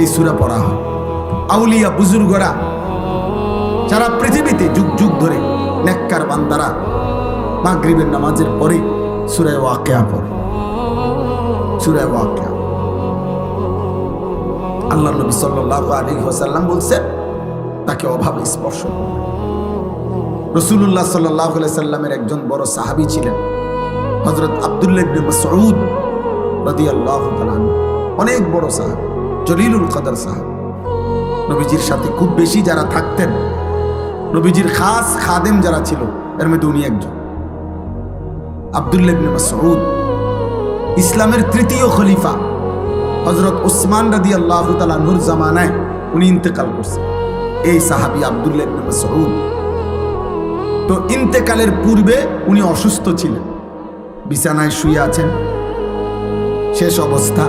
এই সূরা পড়া হয়। আউলিয়া বুজুর্গরা সারা পৃথিবীতে যুগ যুগ ধরে, নেককার বান্দারা মাগরিবের নামাজের পরে সূরা ওয়াকিয়া পড়ে। সূরা ওয়াকিয়া আল্লাহর নবী সাল্লাল্লাহু আলাইহি ওয়াসাল্লাম বলছেন তাকে অভাব স্পর্শ করবে। রাসূলুল্লাহ সাল্লাল্লাহু আলাইহি সাল্লামের একজন বড় সাহাবী ছিলেন হযরত আব্দুল্লাহ ইবনে মাসউদ রাদিয়াল্লাহু তাআলা, অনেক বড় সাহাবী, জলিলুল কদর সাহাবী। নবীজির সাথে খুব বেশি যারা থাকতেন, নবীজির খাস খাদেম যারা ছিল, এর মধ্যে উনি একজন। আব্দুল্লাহ ইবনে মাসউদ ইসলামের 3য় খলিফা হযরত উসমান রাদিয়াল্লাহু তাআলা নূর জামানায় উনি ইন্তেকাল করছেন। এই সাহাবী আব্দুল্লাহ ইবনে মাসউদ, তো ইন্তেকালের পূর্বে উনি অসুস্থ ছিলেন, বিছানায় শুয়ে আছেন, শেষ অবস্থা।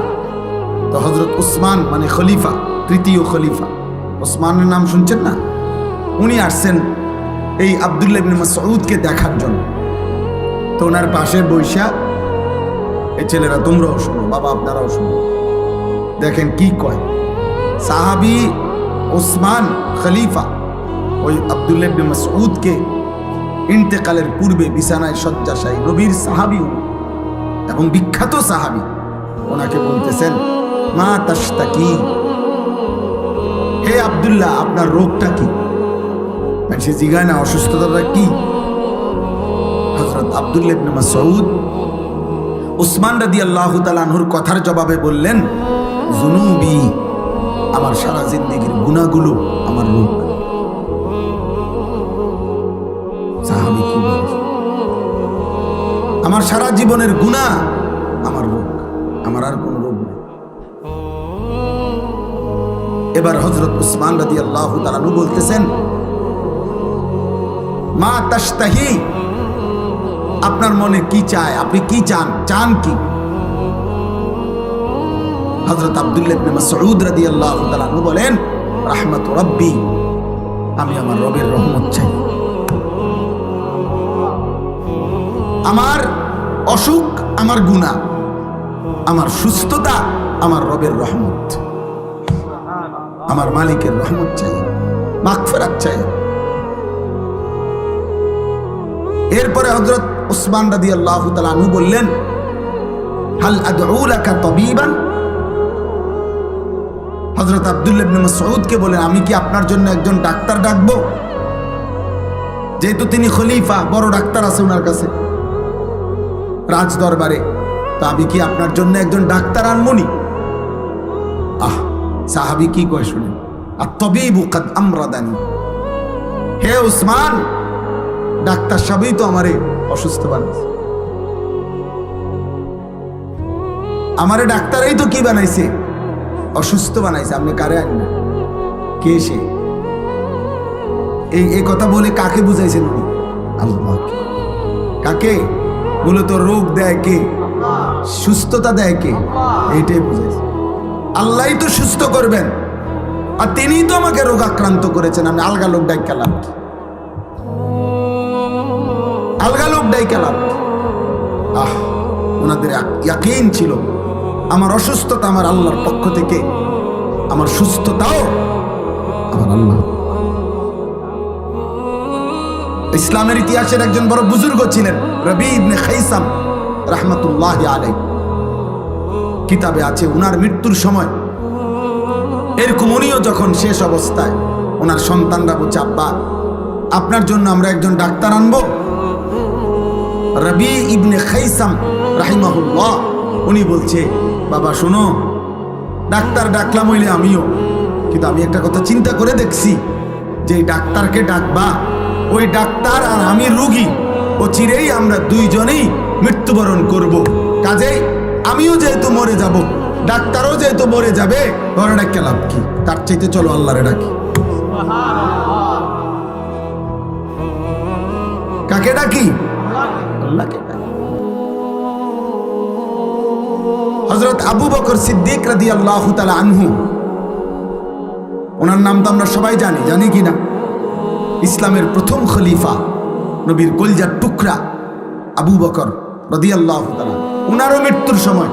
তো হযরত উসমান, মানে খলিফা, 3য় খলিফা উসমানের নাম শুনছেন না, উনি আসছেন এই আব্দুল্লাহ ইবনে মাসউদকে দেখার জন্য। তো ওনার পাশে বৈশা, এই ছেলেরা তোমরাও শোনো, বাবা আপনারাও শোনো, দেখেন কি কয়। সাহাবী উসমান খলিফা ওই আব্দুল্লাহ ইবনে মাসউদকে ইন্তেকালের পূর্বে বিছানায় শয্যাশায়ী, নবীর সাহাবী এবং বিখ্যাত সাহাবী, ওনাকে বলতেছেন, মা তাশতাকি, হে আব্দুল্লাহ আপনার রোগটা কি? সে জিজ্ঞাসা না অসুস্থতাটা কি? হযরত আব্দুল্লাহ ইবনে মাসউদ উসমান রাদিয়াল্লাহু তাআলা আনহুর কথার জবাবে বললেন, যুনুবি, আমার সারা জিন্দেগীর গুনাহগুলো আমার রোগ। সাহাবী কি বলে? আমার সারা জীবনের গুনাহ আমার রোগ, আমার আর কোন রোগ নেই। এবার হযরত উসমান রাদিয়াল্লাহু তাআলা আনহু বলতেছেন, মা তাশতাহি, আপনার মনে কি চায়, আপনি কি চান, চান কি? হযরত আব্দুল্লাহ ইবনে মাসউদ রাদিয়াল্লাহু তাআলা আনহু বলেন, রাহমাতু রাব্বি, আমি আমার রবের রহমত চাই। আমার অসুখ আমার গুনাহ, আমার সুস্থতা আমার রবের রহমত, আমার মালিকের রহমত চাই, মাগফিরাত চাই। এরপরে হযরত উসমান রাদিয়াল্লাহু তাআলা আনহু বললেন, হাল আদউ লাকা তাবিবান। হযরত আব্দুল্লাহ ইবনে মাসউদকে বলেন, আমি কি আপনার জন্য একজন ডাক্তার ডাকবো? যেহেতু তিনি খলিফা, বড় ডাক্তার আছে ওনার কাছে রাজ দরবারে, তো আমি কি আপনার জন্য একজন ডাক্তার আনমনি? সাহাবী কি কয় শুনেন, আত-তাবিবু কাদ আমরাদানি, হে উসমান, ডাক্তার সবই তো আমারে অসুস্থ বানাইছে, আমারে ডাক্তারই তো কি বানাইছে, অসুস্থ বানাইছে, আপনি কারে আনবেন? কে সে? এই কথা বলে কাকে বুঝাইছেন উনি? আল্লাহকে। কাকে? মূলত রোগ দেয় কে, সুস্থতা দেয় কে, এইটাই বুঝাইছে। আল্লাহই তো সুস্থ করবেন, আর তিনিই তো আমাকে রোগাক্রান্ত করেছেন। আমি আলগা লোক ডাইকালাম, আলগা লোক ডাইকালাম। ওনাদের ইয়াকিন ছিল আমার অসুস্থতা আমার আল্লাহর পক্ষ থেকে, আমার সুস্থতাও আমার আল্লাহ। ইসলামের ইতিহাসের একজন বড় বুজুর্গ ছিলেন রবি ইবনে খাইসাম রাহমাতুল্লাহি আলাইহি, কিতাবে আছে ওনার মৃত্যুর সময় এরকম উনিও যখন শেষ অবস্থায়, ওনার সন্তানরা বলছে, আব্বা আপনার জন্য আমরা একজন ডাক্তার আনবো। রবি ইবনে খাইসাম রাহিমাহুল্লাহ উনি বলছে, বাবা শোনো, ডাক্তার ডাকলাম হইলে আমিও, কিন্তু আমি একটা কথা চিন্তা করে দেখছি, যে ডাক্তারকে ডাকবা, ওই ডাক্তার আর আমি রোগী, ও চিরেই আমরা দুইজনেই মৃত্যুবরণ করব। কাজেই আমিও যেহেতু মরে যাব, ডাক্তারও যেহেতু মরে যাবে, ঘরে ডাক্তার লাভ কি? তার চাইতে চলো আল্লাহরে ডাকি। কাকে ডাকি? আল্লাহকে ডাকি। হযরত আবু বকর সিদ্দিক রাদিয়াল্লাহু তাআলা আনহু, ওনার নাম তো আমরা সবাই জানি, জানি কি না? ইসলামের প্রথম খলিফা, নবীর কলিজার টুকরা আবু বকর রাদিয়াল্লাহু তাআলা, ওনারও মৃত্যুর সময়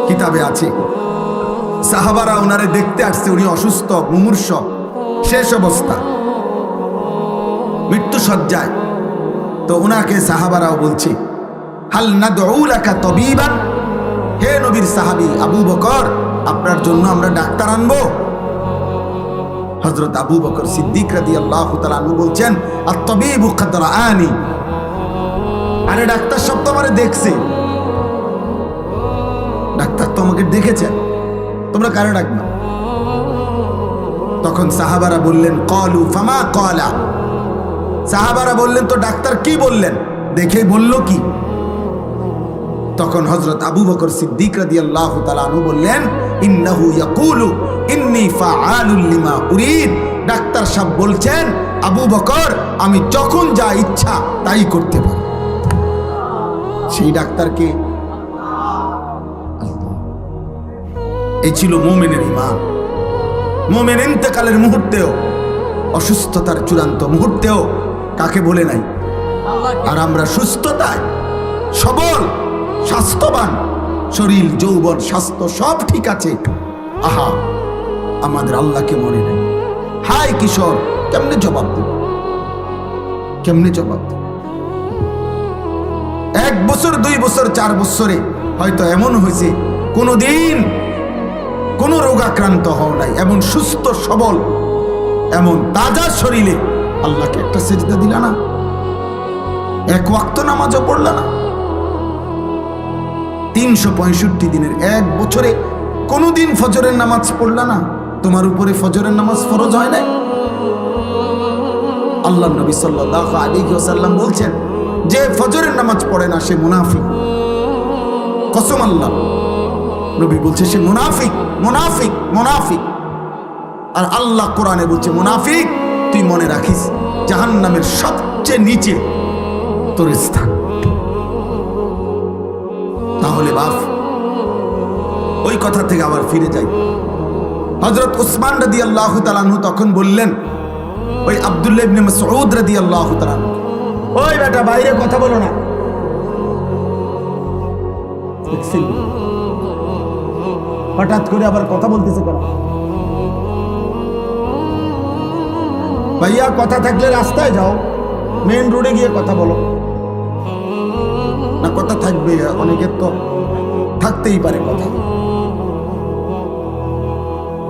কিতাবে আছে সাহাবারা ওনারে দেখতে আসছে, উনি অসুস্থ, মুমূর্ষ, শেষ অবস্থা, মৃত্যু সজ্জায়। তো ওনাকে সাহাবারাও বলছে, হাল নাদউ লাকা তাবিবান, হে নবীর সাহাবী আবু বকর, আপনার জন্য আমরা ডাক্তার আনবো? হযরত আবু বকর সিদ্দিক রাদিয়াল্লাহু তাআলা আনহু বলছেন, আত-তাবিবু কাদ রাআনি, আরে ডাক্তার সব তো আমারে দেখছে, ডাক্তার তো আমাকে দেখেছেন, তোমরা কারে ডাকবা? তখন সাহাবারা বললেন, ক্বালু ফামা ক্বালা, সাহাবারা বললেন, তো ডাক্তার কি বললেন, দেখে বলল কি? তখন হযরত আবু বকর সিদ্দিক রাদিয়াল্লাহু তাআলা আনহু বললেন, ইন্নাহু ইয়াকুলু ইন্নী ফাআলুল লিমা উরিদ, ডাক্তার সাহেব বলছেন, আবু বকর আমি যখন যা ইচ্ছা তাই করতে পারি। সেই ডাক্তারকে এই ছিল মুমিনের ঈমান। মুমিন ইন্তেকালের মুহূর্তেও, অসুস্থতার চূড়ান্ত মুহূর্তেও কাকে বলে নাই? আর আমরা সুস্থতায় সবল, স্বাস্থ্যবান, শরীর যৌবন স্বাস্থ্য সব ঠিক আছে, আহা আমাদের আল্লাহকে মনে নেই। হায় কিশোর, কেমনে জবাব দেব, কেমনে জবাব দেব? 1 বছর 2 বছর 4 বছরে হয়তো এমন হয়েছে কোনোদিন কোন রোগাক্রান্ত হও নাই, এমন সুস্থ সবল, এমন তাজা শরীরে আল্লাহকে একটা সেজদা দিলা না, 1 ওয়াক্ত নামাজও পড়লা না, 365 দিনের 1 বছরে কোনোদিন ফজরের নামাজ পড়লা না, তোমার উপরে ফজরের নামাজ ফরজ হয় নাই? আল্লাহর নবী সাল্লাল্লাহু আলাইহি ওয়াসাল্লাম বলছেন, যে ফজরের নামাজ পড়ে না সে মুনাফিক। কসম আল্লাহ, নবী বলছে সে মুনাফিক, মুনাফিক, মুনাফিক। আর আল্লাহ কোরআনে বলছে, মুনাফিক তুই মনে রাখিস জাহান্নামের সবচেয়ে নিচে তোর স্থান। তাহলে বাপ, ওই কথা থেকে আবার ফিরে যাই। হযরত উসমান রাদিয়াল্লাহু তাআলা আনহু তখন বললেন ওই আব্দুল্লাহ ইবনে মাসউদ রাদিয়াল্লাহু তাআলা আনহু, ওই বেটা বাইরে কথা বলো না। হঠাৎ করে আবার কথা বলতেছে কেন? ভাইয়া কথা থাকলে রাস্তায় যাও, মেইন রোডে গিয়ে কথা বলো না। কথা থাকবে, অনেকের তো থাকতেই পারে কথা।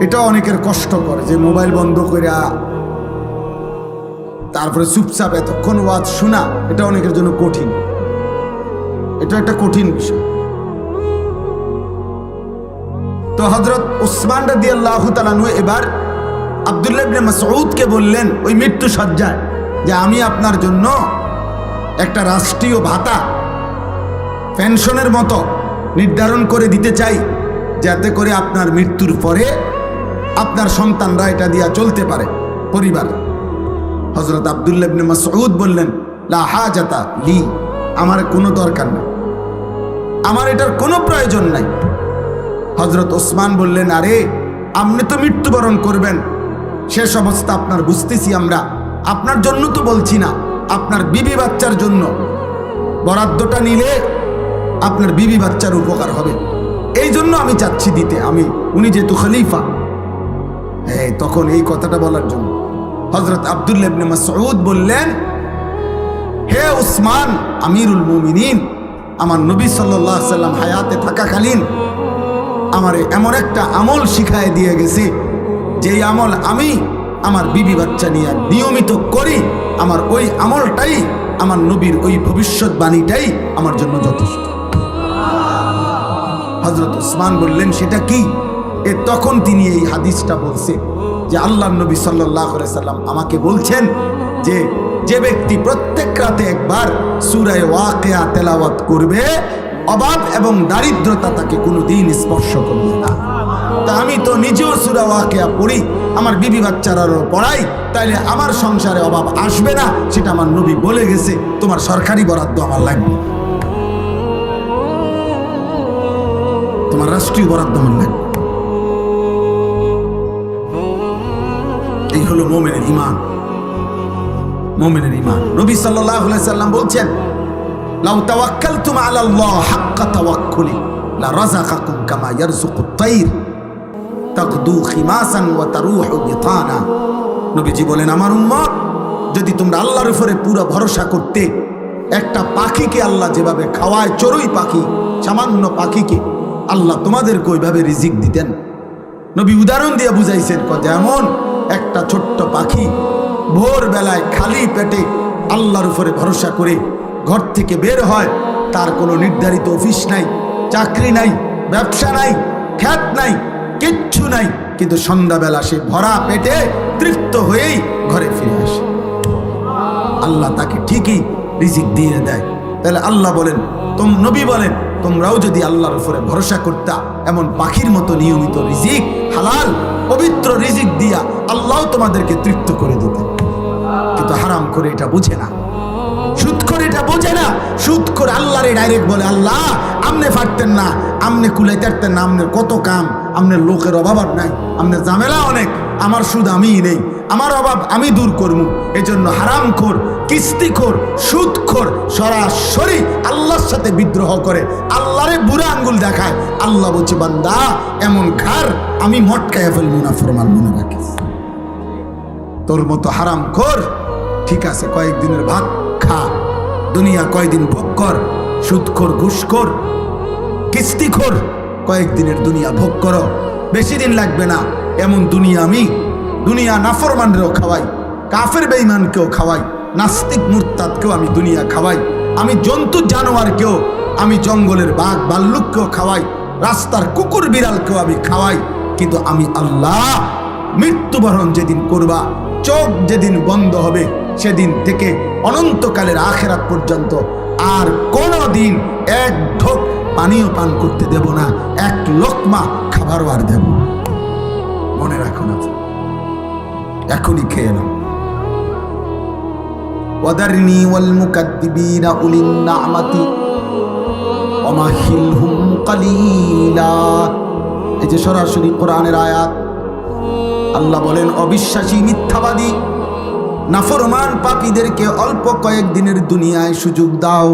এটা অনেকের কষ্ট করে যে মোবাইল বন্ধ করে তারপরে চুপচাপ এতক্ষণ ওয়াজ শোনা, এটা অনেকের জন্য কঠিন। এটা একটা কঠিন বিষয়। তো হযরত উসমান রাদিয়াল্লাহু তাআলা আনহু এবার আব্দুল্লাহ ইবনে মাসউদকে বললেন ওই মৃত্যু সজ্জায়, যে আমি আপনার জন্য একটা রাষ্ট্রীয় ভাতা পেনশনের মতো নির্ধারণ করে দিতে চাই, যাতে করে আপনার মৃত্যুর পরে আপনার সন্তানরা এটা দিয়া চলতে পারে পরিবার। হযরত আব্দুল্লাহ ইবনে মাসউদ বললেন, লা হাজাতা লি, আমার কোনো দরকার নেই, আমার এটার কোনো প্রয়োজন নাই। হযরত ওসমান বললেন, আরে আপনি তো মৃত্যুবরণ করবেন, শেষ অবস্থা আপনার বুঝতেছি আমরা, আপনার জন্য তো বলছি না, আপনার বিবি বাচ্চার জন্য বরাদ্দটা নিলে আপনার বিবি বাচ্চার উপকার হবে, এই জন্য আমি চাচ্ছি দিতে। উনি যেহেতু খলিফা, তখন এই কথাটা বলার জন্য হযরত আব্দুল্লাহ ইবনে মাসউদ বললেন, হে উসমান আমিরুল মুমিনিন, আমার নবী সাল্লাল্লাহু আলাইহি সাল্লাম হায়াতে থাকাকালীন আমারে এমন একটা আমল শিখায় দিয়ে গেছে, যেই আমল আমি আমার বিবি বাচ্চা নিয়ে নিয়মিত করি, আমার ওই আমলটাই, আমার নবীর ওই ভবিষ্যৎবাণীটাই আমার জন্য যথেষ্ট। হযরত উসমান বললেন, সেটা কি? তখন তিনি এই হাদিসটা বলছে যে আল্লাহর নবী সাল্লাল্লাহু আলাইহি সাল্লাম আমাকে বলছেন যে যে ব্যক্তি প্রত্যেক রাতে একবার সূরা ওয়াকিয়া তেলাওয়াত করবে, অভাব এবং দারিদ্রতা তাকে কোনোদিন স্পর্শ করবে না। তা আমি তো নিজেও সূরা ওয়াকিয়া পড়ি, আমার বিবি বাচ্চারারও পড়াই, তাইলে আমার সংসারে অভাব আসবে না, সেটা আমার নবী বলে গেছে। তোমার সরকারি বরাদ্দ আমার লাগবে, তোমার রাষ্ট্রীয় বরাদ্দ আমার লাগবে। এই হলো মুমিনের ঈমান, মুমিনের ঈমান। নবী সাল্লাল্লাহু আলাইহি সাল্লাম বলছেন, লাউ তাওয়াক্কালতুম আলাল্লাহ হাক্কা তাওয়াক্কুলি লা রাযাকাকুম কামা ইয়ারযুকুত তাইর তাগদু খিমাসান ওয়া তারুহু বিতানা। নবীজি বলেন, আমার উম্মত, যদি তোমরা আল্লাহর উপরে পুরো ভরসা করতে, একটা পাখিকে আল্লাহ যেভাবে খাওয়ায়, চড়ুই পাখি, সামান্য পাখিকে আল্লাহ তোমাদেরকে ওইভাবে রিজিক দিতেন। নবী উদাহরণ দিয়ে বুঝাইছেন, যেমন একটা ছোট্ট পাখি ভোরবেলায় খালি পেটে আল্লাহর উপরে ভরসা করে ঘর থেকে বের হয়, তার কোনো নির্ধারিত অফিস নাই, চাকরি নাই, ব্যবসা নাই, খ্যাত নাই, কিচ্ছু নাই, কিন্তু সন্ধ্যাবেলা সে ভরা পেটে তৃপ্ত হয়েই ঘরে ফিরে আসে। আল্লাহ তাকে ঠিকই রিজিক দিয়ে দেয়। তাহলে আল্লাহ বলেন, নবী বলেন, তোমরাও যদি আল্লাহর উপরে ভরসা করতা, এমন পাখির মতো নিয়মিত রিজিক, হালাল পবিত্র রিজিক দিয়া আল্লাহ তোমাদেরকে তৃপ্ত করে দিতেন। কিন্তু হারাম করে এটা বুঝে না, সুদ করে এটা বোঝে না। সুদ করে আল্লাহরে ডাইরেক্ট বলে, আল্লাহ আমনে পারতেন না, আমনে কুলাইতে পারতেন না, আমনের কত কাম, আমনের লোকের অভাব আর নাই, আমনের ঝামেলা অনেক, আমার সুদ আমিই নেই, আমার অভাব আমি দূর করবো। এই জন্য হারামখোর, কিস্তিখোর, সুদখোর সরাসরি আল্লাহর সাথে বিদ্রোহ করে, আল্লাহরে বুড়া আঙ্গুল দেখায়। আল্লাহ বলছে, বান্দা এমন ঘর আমি মটকায় ফেলবো না, ফরমান মনে রাখিস। তোর মতো হারামখোর ঠিক আছে, কয়েকদিনের ভাত খা, দুনিয়া কয়দিন ভোগ কর। সুদখোর, ঘুষখোর, কিস্তিখোর কয়েকদিনের দুনিয়া ভোগ করো, বেশি দিন লাগবে না। এমন দুনিয়া আমি, দুনিয়া নাফরমানরেও খাওয়াই, কাফের বেঈমানকেও খাওয়াই, নাস্তিক মুরতাদকেও আমি দুনিয়া খাওয়াই, আমি জন্তু জানোয়ারকেও, আমি জঙ্গলের বাঘ ভাল্লুককেও খাওয়াই, রাস্তার কুকুর বিড়ালকেও আমি খাওয়াই। কিন্তু আমি আল্লাহ মৃত্যুবরণ যেদিন করবা, চোখ যেদিন বন্ধ হবে, সেদিন থেকে অনন্তকালের আখিরাত পর্যন্ত আর কোনদিন এক ঢোক পানিও পান করতে দেব না, এক লোকমা খাবারও আর দেব না। মনে রাখো না, এখনই খেয়ে নাও। ওয়াদারনি ওয়াল মুকাদ্দিবিনা উলিন না'মাতি ওয়ামাহিলহুম কালিলা। এই যে সরাসরি কোরআনের আয়াত। আল্লাহ বলেন, অবিশ্বাসী, মিথ্যাবাদী, নাফরমান পাপীদেরকে অল্প কয়েকদিনের দুনিয়ায় সুযোগ দাও,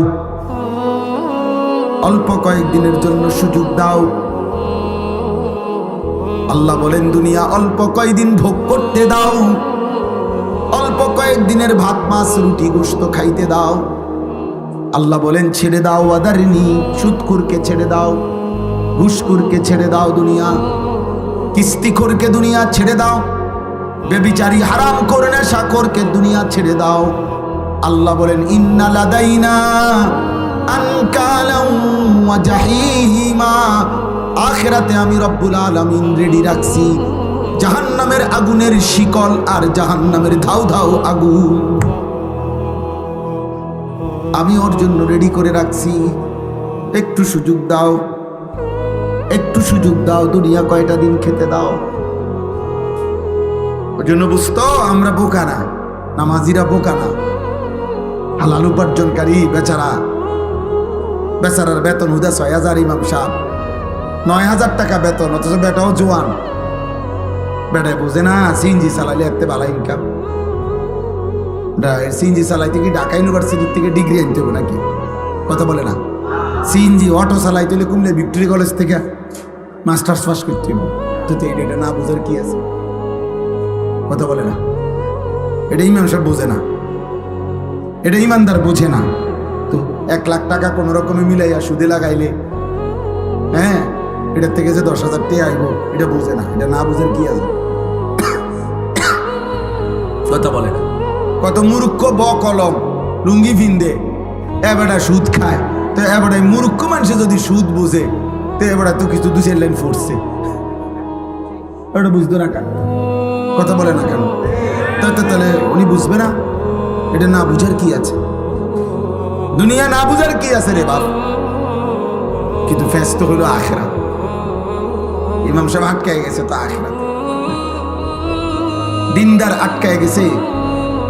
অল্প কয়েকদিনের জন্য সুযোগ দাও। আল্লাহ বলেন, দুনিয়া অল্প কয়েকদিন ভোগ করতে দাও, অল্প কয়েকদিনের ভাত মাছ রুটি গোশত খাইতে দাও। আল্লাহ বলেন, ছেড়ে দাও ওয়াদারনি, সুদখোরকে ছেড়ে দাও, ঘুষখোরকে ছেড়ে দাও, দুনিয়া কিস্তিখোরকে দুনিয়া ছেড়ে দাও, বেবিচারী হারামখোর নেশাখোরকে দুনিয়া ছেড়ে দাও। আল্লাহ বলেন, ইন্না লাদাইনা আনকালাম ওয়া জাহিমা, আখিরাতে আমি রব্বুল আলামিন রেডি রাখছি জাহান্নামের আগুনের শিকল আর জাহান্নামের ধাউ ধাউ আগুন আমি ওর জন্য রেডি করে রাখছি। একটু সুযোগ দাও, একটু সুযোগ দাও, দুনিয়া কয়টা দিন খেতে দাও। ওর জন্য বুঝতো আমরা বোকা না, নামাজিরা বোকা না। হালাল উপার্জনকারী বেচারা, বেচারার বেতন হুদা ৬,০০০, ইমাম সাহেব ৯,০০০ টাকা বেতন, অথচ বেটাও জোয়ান। বেটায় বোঝে না সিএনজি চালাইলে এত ভালো ইনকাম। সিএনজি চালাইতে কি ঢাকা ইউনিভার্সিটির থেকে ডিগ্রি আনতে হবে নাকি? কথা বলে না। সিএনজি অটো চালাইতে হলে কুমিল্লা ভিক্টোরি কলেজ থেকে মাস্টার্স পাস করতে হবে। তো এটা না বোঝার কি আছে? কথা বলে না। এটা ইমাম সাহেব বোঝে না, এটা ইমানদার বোঝে না। তো ১ লাখ টাকা কোনো রকমে মিলাইয়া সুদে লাগাইলে, হ্যাঁ, এটার থেকে যে ১০,০০০ টাকা আইব, এটা বোঝে না। এটা না বোঝার কি আছে? কথা বলে না। কত মূর্খ কলম লুঙ্গি ভিন্দে এবারে সুদ খায়। তো এবারে মূর্খ মানুষে যদি সুদ বুঝে, তো এবারে তো কিছু ২-৪ লাইন পড়ছে, ওটা বুঝতো না কেন? কথা বলে না কেন? তাহলে উনি বুঝবে না? এটা না বুঝার কি আছে? দুনিয়া না বুঝার কি আছে রে বাপ? কিন্তু ফেস্ত হলো আখিরাত। ইমাম সাহেব আটকায় গেছে তো আখিরাত। দিনদার আটকায় গেছে।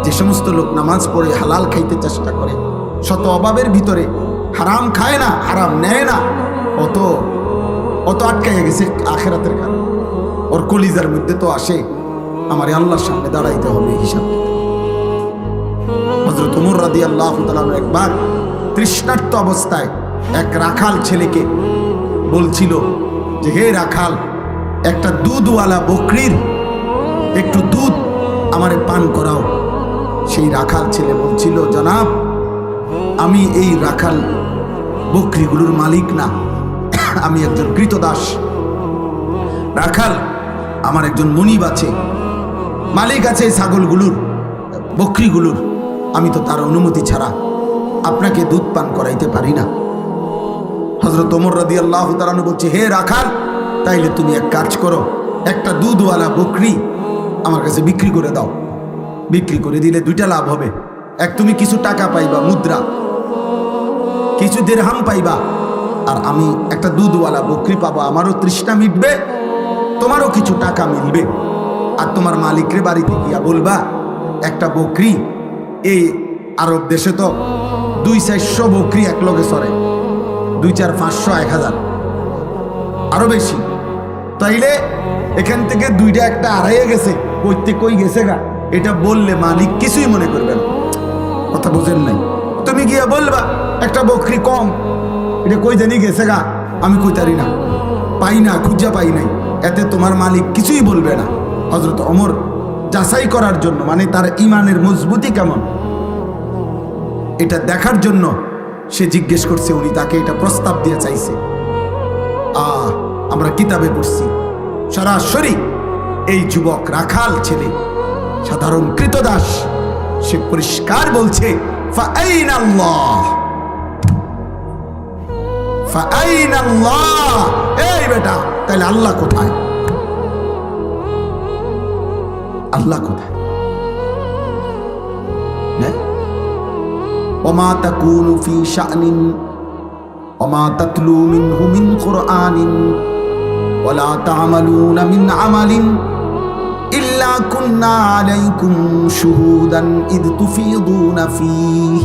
যে সমস্ত লোক নামাজ পড়ে হালাল খাইতে চেষ্টা করে, শত অভাবের ভিতরে হারাম খায় না, হারাম নেয় না, অত আটকায় গেছে আখিরাতের কারণে। ওর কলিজার মধ্যে তো আসে আমার আল্লাহর সামনে দাঁড়াইতে হবে হিসাব। হযরত ওমর রাদিয়াল্লাহু তাআলা একবার তৃষ্ণার্ত অবস্থায় এক রাখাল ছেলেকে বলছিল যে, হে রাখাল, একটা দুধওয়ালা বকরির একটু দুধ আমারে পান করাও। সেই রাখাল ছেলে বলছিল, জনাব, আমি এই রাখাল বকরিগুলোর মালিক না, আমি একজন কৃতদাস। রাখাল আমার একজন মনিব আছে, মালিক আছে ছাগলগুলোর, বকরিগুলোর। আমি তো তার অনুমতি ছাড়া আপনাকে দুধ পান করাইতে পারি না। হযরত ওমর রাদিয়াল্লাহু তাআলা বলছে, হে রাখাল, তাইলে তুমি এক কাজ করো, একটা দুধওয়ালা বকরি আমার কাছে বিক্রি করে দাও। বিক্রি করে দিলে দুইটা লাভ হবে। এক, তুমি কিছু টাকা পাইবা, মুদ্রা, কিছু দিরহাম পাইবা, আর আমি একটা দুধওয়ালা বকরি পাবো। আমারও তৃষ্ণা মিটবে, তোমারও কিছু টাকা মিলবে। আর তোমার মালিকরে বাড়িতে গিয়া বলবা, একটা বকরি, এই আরব দেশে তো ২-৪০০ বকরি এক লগে চড়ে, ২, ৪, ৫০০, ১,০০০, আরো বেশি। তাইলে এখান থেকে দুইটা একটা আড়াইয়ে গেছে, কই গেছে গা, এটা বললে মালিক কিছুই মনে করবে না। কথা বোঝেন নাই? তুমি গিয়া বলবা একটা বকরি কম, এটা কই জানি গেছে গা, আমি কইতারি না, পাই না, খুঁজা পাই নাই, এতে তোমার মালিক কিছুই বলবে না। হযরত ওমর যাচাই করার জন্য, মানে তার ইমানের মজবুতি কেমন এটা দেখার জন্য সে জিজ্ঞেস করছে, উনি তাকে এটা প্রস্তাব দিয়ে চাইছে। আমরা কিতাবে পড়ছি সরাসরি এই যুবক রাখাল ছেলে, সাধারণ কৃতদাস, সে পরিষ্কার বলছে, ফাআইনাল্লাহ, ফাআইনাল্লাহ, এই বেটা, তাহলে আল্লাহ কোথায়? আল্লাহ কোথায়? ওমা তাকুলু ফি শানিন ওমা তাতলু মিনহু মিন কুরআনিন ওয়ালা তা'মালুনা মিন আমালিন ইল্লা কুন্না আলাইকুম শুহুদান ইদ তুফিদুনা ফীহি।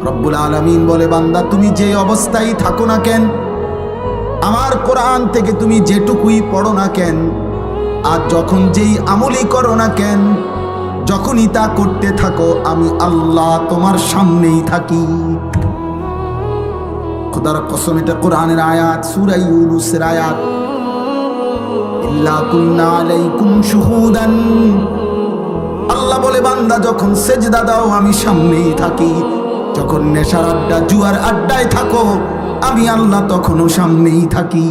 রব্বুল আলামিন বলে, বান্দা তুমি যে অবস্থায় থাকো না কেন, আমার কোরআন থেকে তুমি যেটুকুই পড়ো না কেন, আর যখন যেই আমলই করো না কেন, যখনই তা করতে থাকো, আমি আল্লাহ তোমার সামনেই থাকি। খোদার কসম, এটা কোরআনের আয়াত, সূরা ইউনূসের আয়াত। ইল্লা কুন্না আলাইকুম শুহুদান। আল্লাহ বলে, বান্দা যখন সেজদা দাও আমি সামনেই থাকি, যখন নেশার আড্ডা জুয়ার আড্ডায় থাকো আমি আল্লাহ তখনও সামনেই থাকি।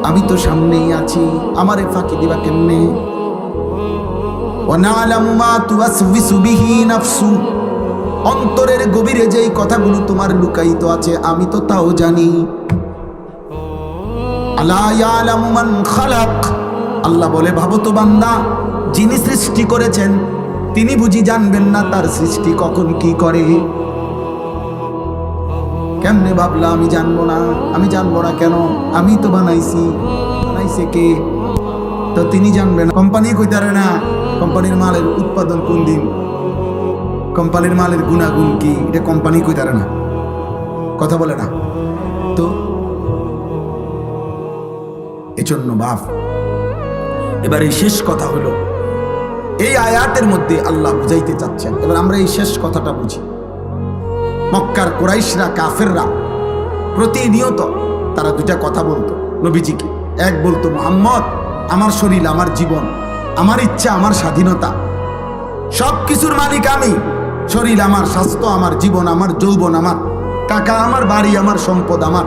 আমি তো সামনেই আছি, আমারে ফাঁকি দিবা কেমনে? ওয়ানালামু মা তুওয়াসওয়িসু বিহি নাফসু। অন্তরের গভীরে যেই কথাগুলো তোমার লুকায়িত আছে আমি তো তাও জানি। আলা ইয়ালামু মান খালাক। আল্লাহ বলে, ভাবো তো বান্দা, যিনি সৃষ্টি করেছেন তিনি বুঝি জানবেন না তার সৃষ্টি কখন কি করে? কেমনে ভাবলা আমি জানবো না? আমি জানবো না কেন? আমি তো বানাইছি। বানাইছে কে? তো তিনি জানবেন। কোম্পানি কইতারে না কোম্পানির মালের উৎপাদন কোন দিন, কোম্পানির মালের গুণাগুণ কি, এটা কোম্পানি কইতারে না, কথা বলে না তো। এজন্য বাপ, এবার এই শেষ কথা হলো, এই আয়াতের মধ্যে আল্লাহ বুঝাইতে চাচ্ছেন। এবার আমরা এই শেষ কথাটা বুঝি। মক্কার কুরাইশরা, কাফেররা প্রতিনিয়ত তারা দুটা কথা বলতো নবীজিকে। এক বলতো, মুহাম্মদ আমার শরীর, আমার জীবন, আমার ইচ্ছা, আমার স্বাধীনতা, সব কিছুর মালিক আমি। শরীর আমার, স্বাস্থ্য আমার, জীবন আমার, যৌবন আমার, টাকা আমার, বাড়ি আমার, সম্পদ আমার,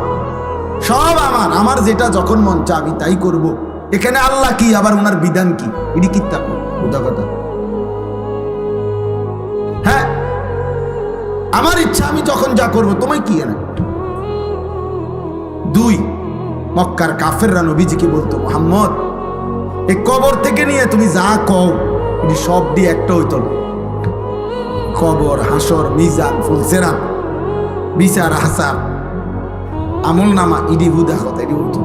সব আমার। আমার যেটা যখন মন চা আমি তাই করব। এখানে আল্লাহ কি, আবার ওনার বিধান কি? এটি কি থাকো কথা কথা? হ্যাঁ, আমার ইচ্ছা আমি যখন যা করবো, তোমায় কি এনে? দুই, মক্কার কাফেররা নবীজিকে বলতো, মুহাম্মদ এই কবর থেকে নিয়ে তুমি যা কও এটি সব দিয়ে একটা হইতো না। কবর, হাসর, মিজান, ফুলসেরাত, বিচার, হাসাব, আমল নামা, ইডি হুদা কথা এটি হইতো।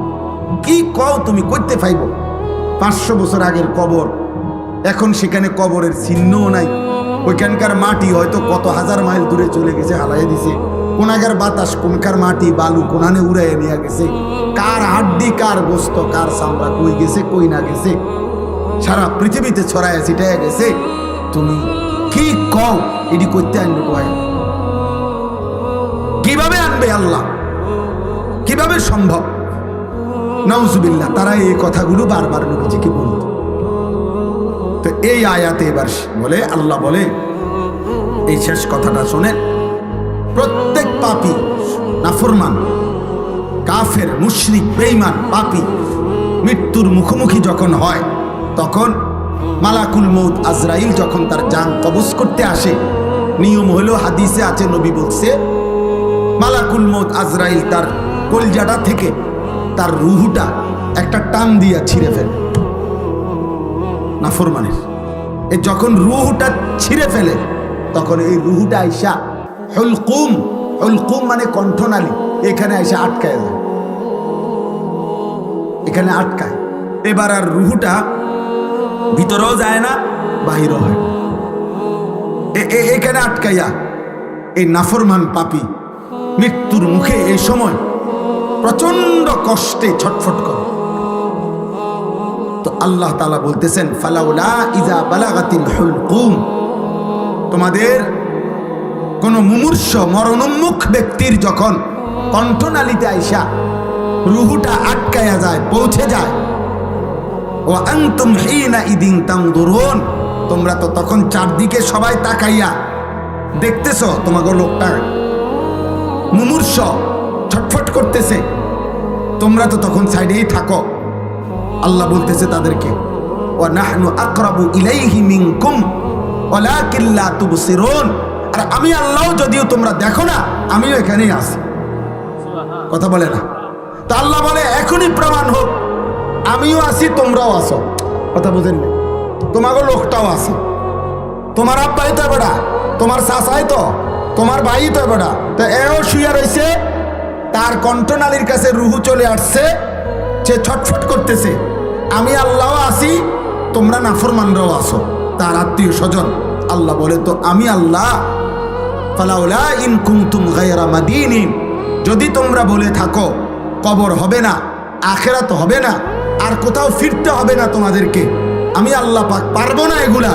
কি কও তুমি করতে পাইব? 500 বছর আগের কবর, এখন সেখানে কবরের চিহ্নও নাই। ওইখানকার মাটি হয়তো কত হাজার মাইল দূরে চলে গেছে, হালাইয়া দিছে। কোনাকার বাতাস, কোনকার মাটি বালু কোনানে উড়াইয়া নিয়ে গেছে। কার হাড্ডি, কার গোস্ত, কার চামড়া কই গেছে, কই না গেছে, সারা পৃথিবীতে ছড়াইয়া ছিটাইয়া গেছে। তুমি কি কও এটি করতে আনবে কয়? কিভাবে আনবে আল্লাহ? কিভাবে সম্ভব? নাউজুবিল্লাহ। তারা এই কথাগুলো বারবার নবীজিকে বলত। তো এই আয়াতে এবার বলে, আল্লাহ বলে, এই শেষ কথাটা শোনেন, প্রত্যেক পাপী, নাফরমান, কাফের, মুশরিক, বেঈমান, পাপী মৃত্যুর মুখোমুখি যখন হয়, তখন মালাকুল মউত আজরাইল যখন তার জান কবজ করতে আসে, নিয়ম হলো, হাদিসে আছে, নবী বলছে, মালাকুল মউত আজরাইল তার কলজাটা থেকে তার রুহুটা একটা টান দিয়া ছিঁড়ে ফেলে। নাফরমানের এই যখন রুহুটা ছিঁড়ে ফেলে, তখন এই রুহুটা আইসা হুলকুম, হুলকুম মানে কণ্ঠনালী, এখানে আইসা আটকায় যায়, এখানে আটকায়। এবার আর রুহুটা ভিতরেও যায় না, বাহিরও হয় না, এখানে আটকাইয়া এই নাফরমান পাপী মৃত্যুর মুখে এই সময় প্রচন্ড কষ্টে ছটফট করে। তো আল্লাহ তাআলা বলতেছেন, ফালাউলা ইজা বালাগাতিল হুলকুম, তোমাদের কোন মুমূর্ষ মরণোন্মুখ ব্যক্তির যখন কণ্ঠনালীতে আইসা রুহুটা আটকায়া যায়, পৌঁছে যায়, ওয়া আনতুম হিনা ইদিন তানদুরুন, তোমরা তো তখন চারদিকে সবাই তাকাইয়া দেখতেছো, তোমাকে লোকটা মুমূর্ষ ছটফট করতেছে, তোমরা তো তখন সাইডেই থাকো। আল্লাহ বলতেছে তাদেরকে, ওয়া নাহনু আকরাবু ইলাইহি মিনকুম ওয়ালাকিন লা তুবসিরুন, আর আমি আল্লাহ যদিও তোমরা দেখো না, আমিও এখানেই আছি। কথা বলে না? তো আল্লাহ বলে, এখনই প্রমাণ হোক আমিও আছি, তোমরাও আছো। কথা বুঝেন না? তোমাকে লোকটাও আছে, তোমার আব্বাই তো বেটা, তোমার চাচাই তো, তোমার ভাই তো বেটা। তো এও শুয়ে রয়েছে, তার কণ্ঠনালীর কাছে রুহু চলে আসছে, সে ছটফট করতেছে। আমি আল্লাহ আছি, তোমরা নাফরমানরাও আছো, তার আত্মীয় স্বজন। আল্লাহ বলে, তো আমি আল্লাহ ফালাউলা ইন কুনতুম গায়রা মাদিনিন, যদি তোমরা বলে থাকো কবর হবে না, আখিরাত হবে না, আর কোথাও ফিরতে হবে না তোমাদেরকে, আমি আল্লাহ পাক পারবো না এগুলা,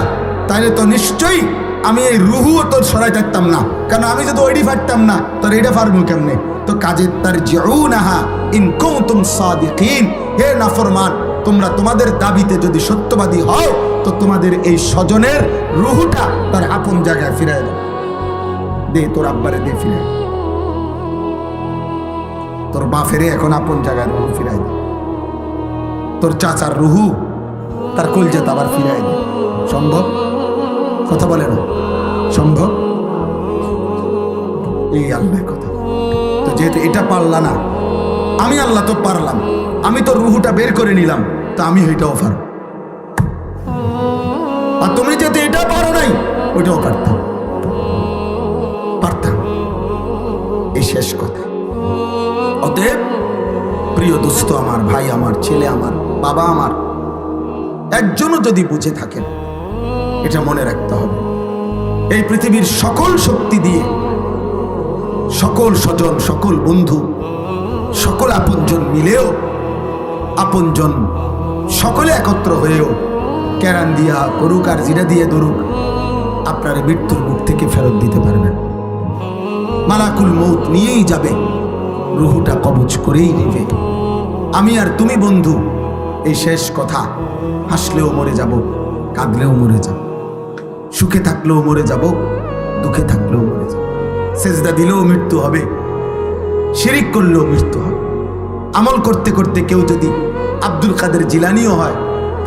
তাহলে তো নিশ্চয়ই আমি এই রুহুও তো সরাই থাকতাম না। কারণ আমি যদি ওইটি পারতাম না, তোর এটা পারবো কেমনে? তো কাজে তার জিউনাহা ইন কুনতুম সাদিকিন, হে নাফরমান, তোমরা তোমাদের দাবিতে যদি সত্যবাদী হও, তো তোমাদের এই স্বজনের রুহুটা তার আপন জায়গায় ফিরায় দাও। দে তোর আব্বারে দে ফিরায়, তোর বাপেরে এখন আপন জায়গায় রুহু ফিরাই দে, তোর চাচার রুহু তার কলজাত আবার ফিরাই দে। সম্ভব? কথা বলে না, সম্ভব? এই আল্লাহর কথা। তো যেহেতু এটা পারলা না, আমি আল্লাহ তো পারলাম, আমি তো রুহুটা বের করে নিলাম, তো আমি ওইটাও পারব। আর তুমি যেহেতু এটা পারো নাই, ওইটাও পারতাম, পারতাম। এই শেষ কথা। অতএব প্রিয় দোস্ত আমার, ভাই আমার, ছেলে আমার, বাবা আমার, একজনও যদি বুঝে থাকেন, এটা মনে রাখতে হবে, এই পৃথিবীর সকল শক্তি দিয়ে, সকল স্বজন, সকল বন্ধু, সকল আপনজন মিলেও, আপনজন সকলে একত্র হয়েও কেরান দিয়া করুক আর জিরা দিয়ে ধরুক, আপনার মৃত্যুর মুখ থেকে ফেরত দিতে পারবেন। মালাকুল মৌত নিয়েই যাবে, রুহুটা কবজ করেই নিবে। আমি আর তুমি বন্ধু, এই শেষ কথা, হাসলেও মরে যাব, কাঁদলেও মরে যাব, সুখে থাকলেও মরে যাব, দুঃখে থাকলেও মরে যাব। সেজদা দিলেও মৃত্যু হবে, শিরিক করলেও মৃত্যু হবে। আমল করতে করতে কেউ যদি আব্দুল কাদের জিলানিও হয়,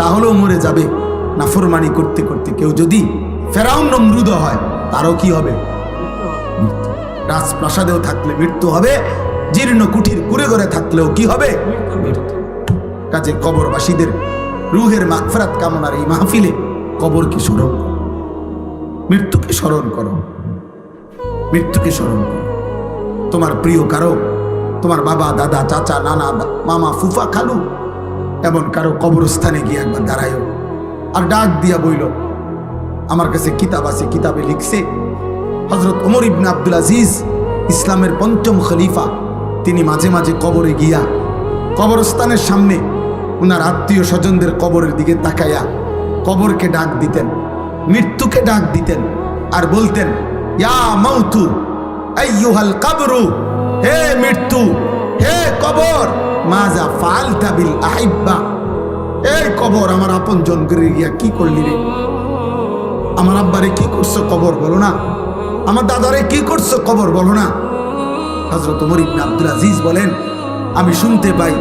তাহলেও মরে যাবে। নাফরমানি করতে করতে কেউ যদি ফেরাউন নমরুদ হয়, তারও কি হবে? মৃত্যু। রাজপ্রাসাদেও থাকলে মৃত্যু হবে, জীর্ণ কুঠির কুড়ে ঘরে থাকলেও কি হবে? মৃত্যু। কাজে কবরবাসীদের রুহের মাগফিরাত কামনার এই মাহফিলে কবরকে স্মরণ করো, মৃত্যুকে স্মরণ করো, মৃত্যুকে স্মরণ করো। তোমার প্রিয় কারো, তোমার বাবা, দাদা, চাচা, নানা, মামা, ফুফা, খালু, এমন কারো কবরস্থানে গিয়ে একবার দাঁড়ায়ও, আর ডাক দিয়া বইল। আমার কাছে কিতাব আছে, কিতাবে লিখছে হযরত ওমর ইবনে আব্দুল আজিজ, ইসলামের পঞ্চম খলিফা, তিনি মাঝে মাঝে কবরে গিয়া কবরস্থানের সামনে ওনার আত্মীয় স্বজনদের কবরের দিকে তাকাইয়া কবরকে ডাক দিতেন, মৃত্যুকে ডাক দিতেন, আর বলতেন, ইয়া মাউতু আইয়ুহাল কবরু, হে মৃত্যু, হে কবর, মাজা ফাআলতা বিল আহিব্বা, এই কবর আমার আপন জন করে গিয়া কি করলি রে? আমার আব্বারে কি করছো কবর বলো না, আমার দাদারে কি করছো কবর বলো না। হযরত ওমর ইবনে আব্দুল আজিজ বলেন, আমি শুনতে পাই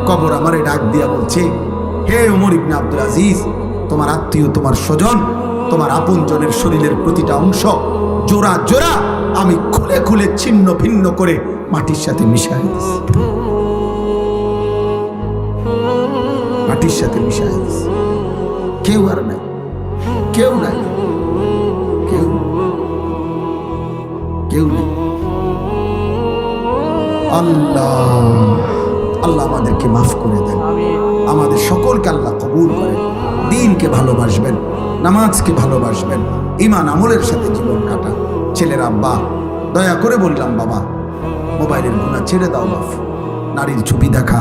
কবর আমারে ডাক দিয়া বলছে, হে ওমর ইবনে আব্দুল আজিজ, তোমার আত্মীয়, তোমার স্বজন, তোমার আপন জনের শরীরের প্রতিটা অংশ জোড়া জোড়া আমি খুলে খুলে ছিন্ন ভিন্ন করে মাটির সাথে মিশাই দিছি, মাটির সাথে মিশাই দিছি। কেউ আর নাই, কেউ নাই, কেউ কেউ নেই। আল্লাহ আল্লাহ আমাদেরকে মাফ করে দেন, আমাদের সকলকে আল্লাহ কবুল করেন, দ্বীনকে ভালোবাসবেন, নামাজকে ভালোবাসবেন, ঈমান আমলের সাথে জীবন কাটান। ছেলের আব্বা, দয়া করে বললাম, বাবা মোবাইলের গুনাহ ছেড়ে দাও, বাপ নারীর ছবি দেখা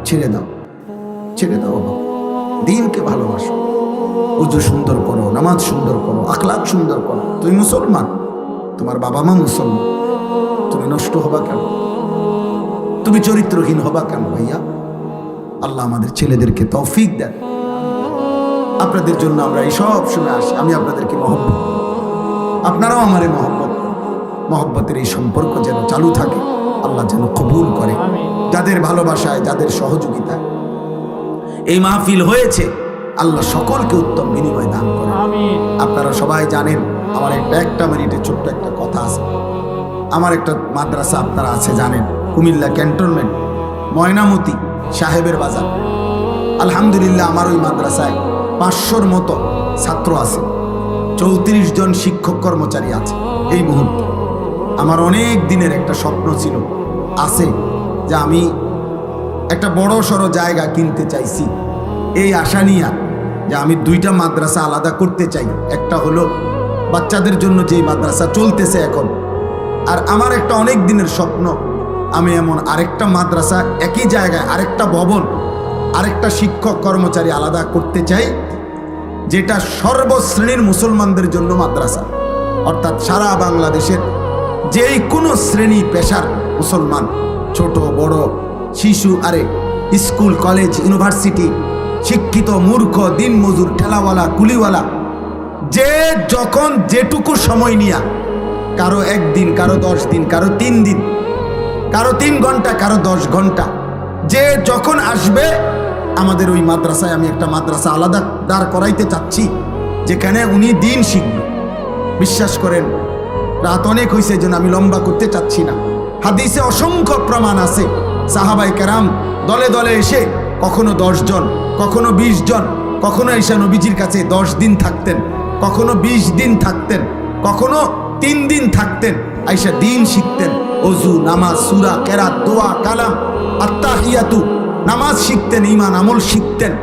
ছেড়ে দাও, ছেড়ে দাও বাবা, দ্বীনকে ভালোবাসো, ওযু সুন্দর করো, নামাজ সুন্দর করো, আখলাক সুন্দর করো। তুমি মুসলমান, তোমার বাবা মা মুসলমান, তুমি নষ্ট হবা কেন? তুমি চরিত্রহীন হবা কেন ভাইয়া? আল্লাহ আমাদের ছেলেদেরকে তৌফিক দেন। আপনাদের জন্য আমরা এই সব শুনে আসি, আমি আপনাদেরকে মহব্বত, আপনারাও আমারে মহব্বত, মহব্বতের এই সম্পর্ক যেন চালু থাকে, আল্লাহ যেন কবুল করে। যাদের ভালোবাসায়, যাদের সহযোগিতায় এই মাহফিল হয়েছে, আল্লাহ সকলকে উত্তম বিনিময় দান করে। আপনারা সবাই জানেন, আমার একটা মিনিটের ছোট্ট একটা কথা আছে। আমার একটা মাদ্রাসা আপনারা আছে জানেন, কুমিল্লা ক্যান্টনমেন্ট, ময়নামতি সাহেবের বাজার, আলহামদুলিল্লাহ আমার ওই মাদ্রাসায় 500-র মতো ছাত্র আছে, 34 জন শিক্ষক কর্মচারী আছে। এই মুহূর্তে আমার অনেক দিনের একটা স্বপ্ন ছিল, আছে, যে আমি একটা বড় সড়ো জায়গা কিনতে চাইছি। এই আশা নিয়ে যে আমি 2টা মাদ্রাসা আলাদা করতে চাই। একটা হলো বাচ্চাদের জন্য যেই মাদ্রাসা চলতেছে এখন, আর আমার একটা অনেক দিনের স্বপ্ন, আমি এমন আরেকটা মাদ্রাসা একই জায়গায়, আরেকটা ভবন, আরেকটা শিক্ষক কর্মচারী আলাদা করতে চাই, যেটা সর্বশ্রেণীর মুসলমানদের জন্য মাদ্রাসা। অর্থাৎ সারা বাংলাদেশের যেই কোনো শ্রেণী পেশার মুসলমান, ছোট বড়, শিশু, আরে স্কুল কলেজ ইউনিভার্সিটি, শিক্ষিত মূর্খ, দিনমজুর, ঠেলাওয়ালা, কুলিওয়ালা, যে যখন যেটুকু সময় নিয়া, কারো 1 দিন, কারো 10 দিন, কারো 3 দিন, কারো 3 ঘন্টা, কারো 10 ঘন্টা, যে যখন আসবে আমাদের ওই মাদ্রাসায় আমি একটা মাদ্রাসা আলাদা দাঁড় করাইতে চাচ্ছি, যেখানে উনি দিন শিখবে। বিশ্বাস করেন, রাত অনেক হয়েছে, যেন আমি লম্বা করতে চাচ্ছি না। হাদিসে অসংখ্য প্রমাণ আছে, সাহাবায়ে কেরাম দলে দলে এসে কখনো 10 জন, কখনো 20 জন, কখনো এসে নবীজির কাছে 10 দিন থাকতেন, কখনো 20 দিন থাকতেন, কখনো 3 দিন থাকতেন, আইসা দিন শিখতেন। ওযু, নামাজ, সূরা, কেরাত, দোয়া, কালাম, আত্তাহিয়াতু, নামাজ শিখতেন, ঈমান আমল শিখতেন।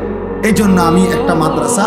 এই জন্য আমি একটা মাদ্রাসা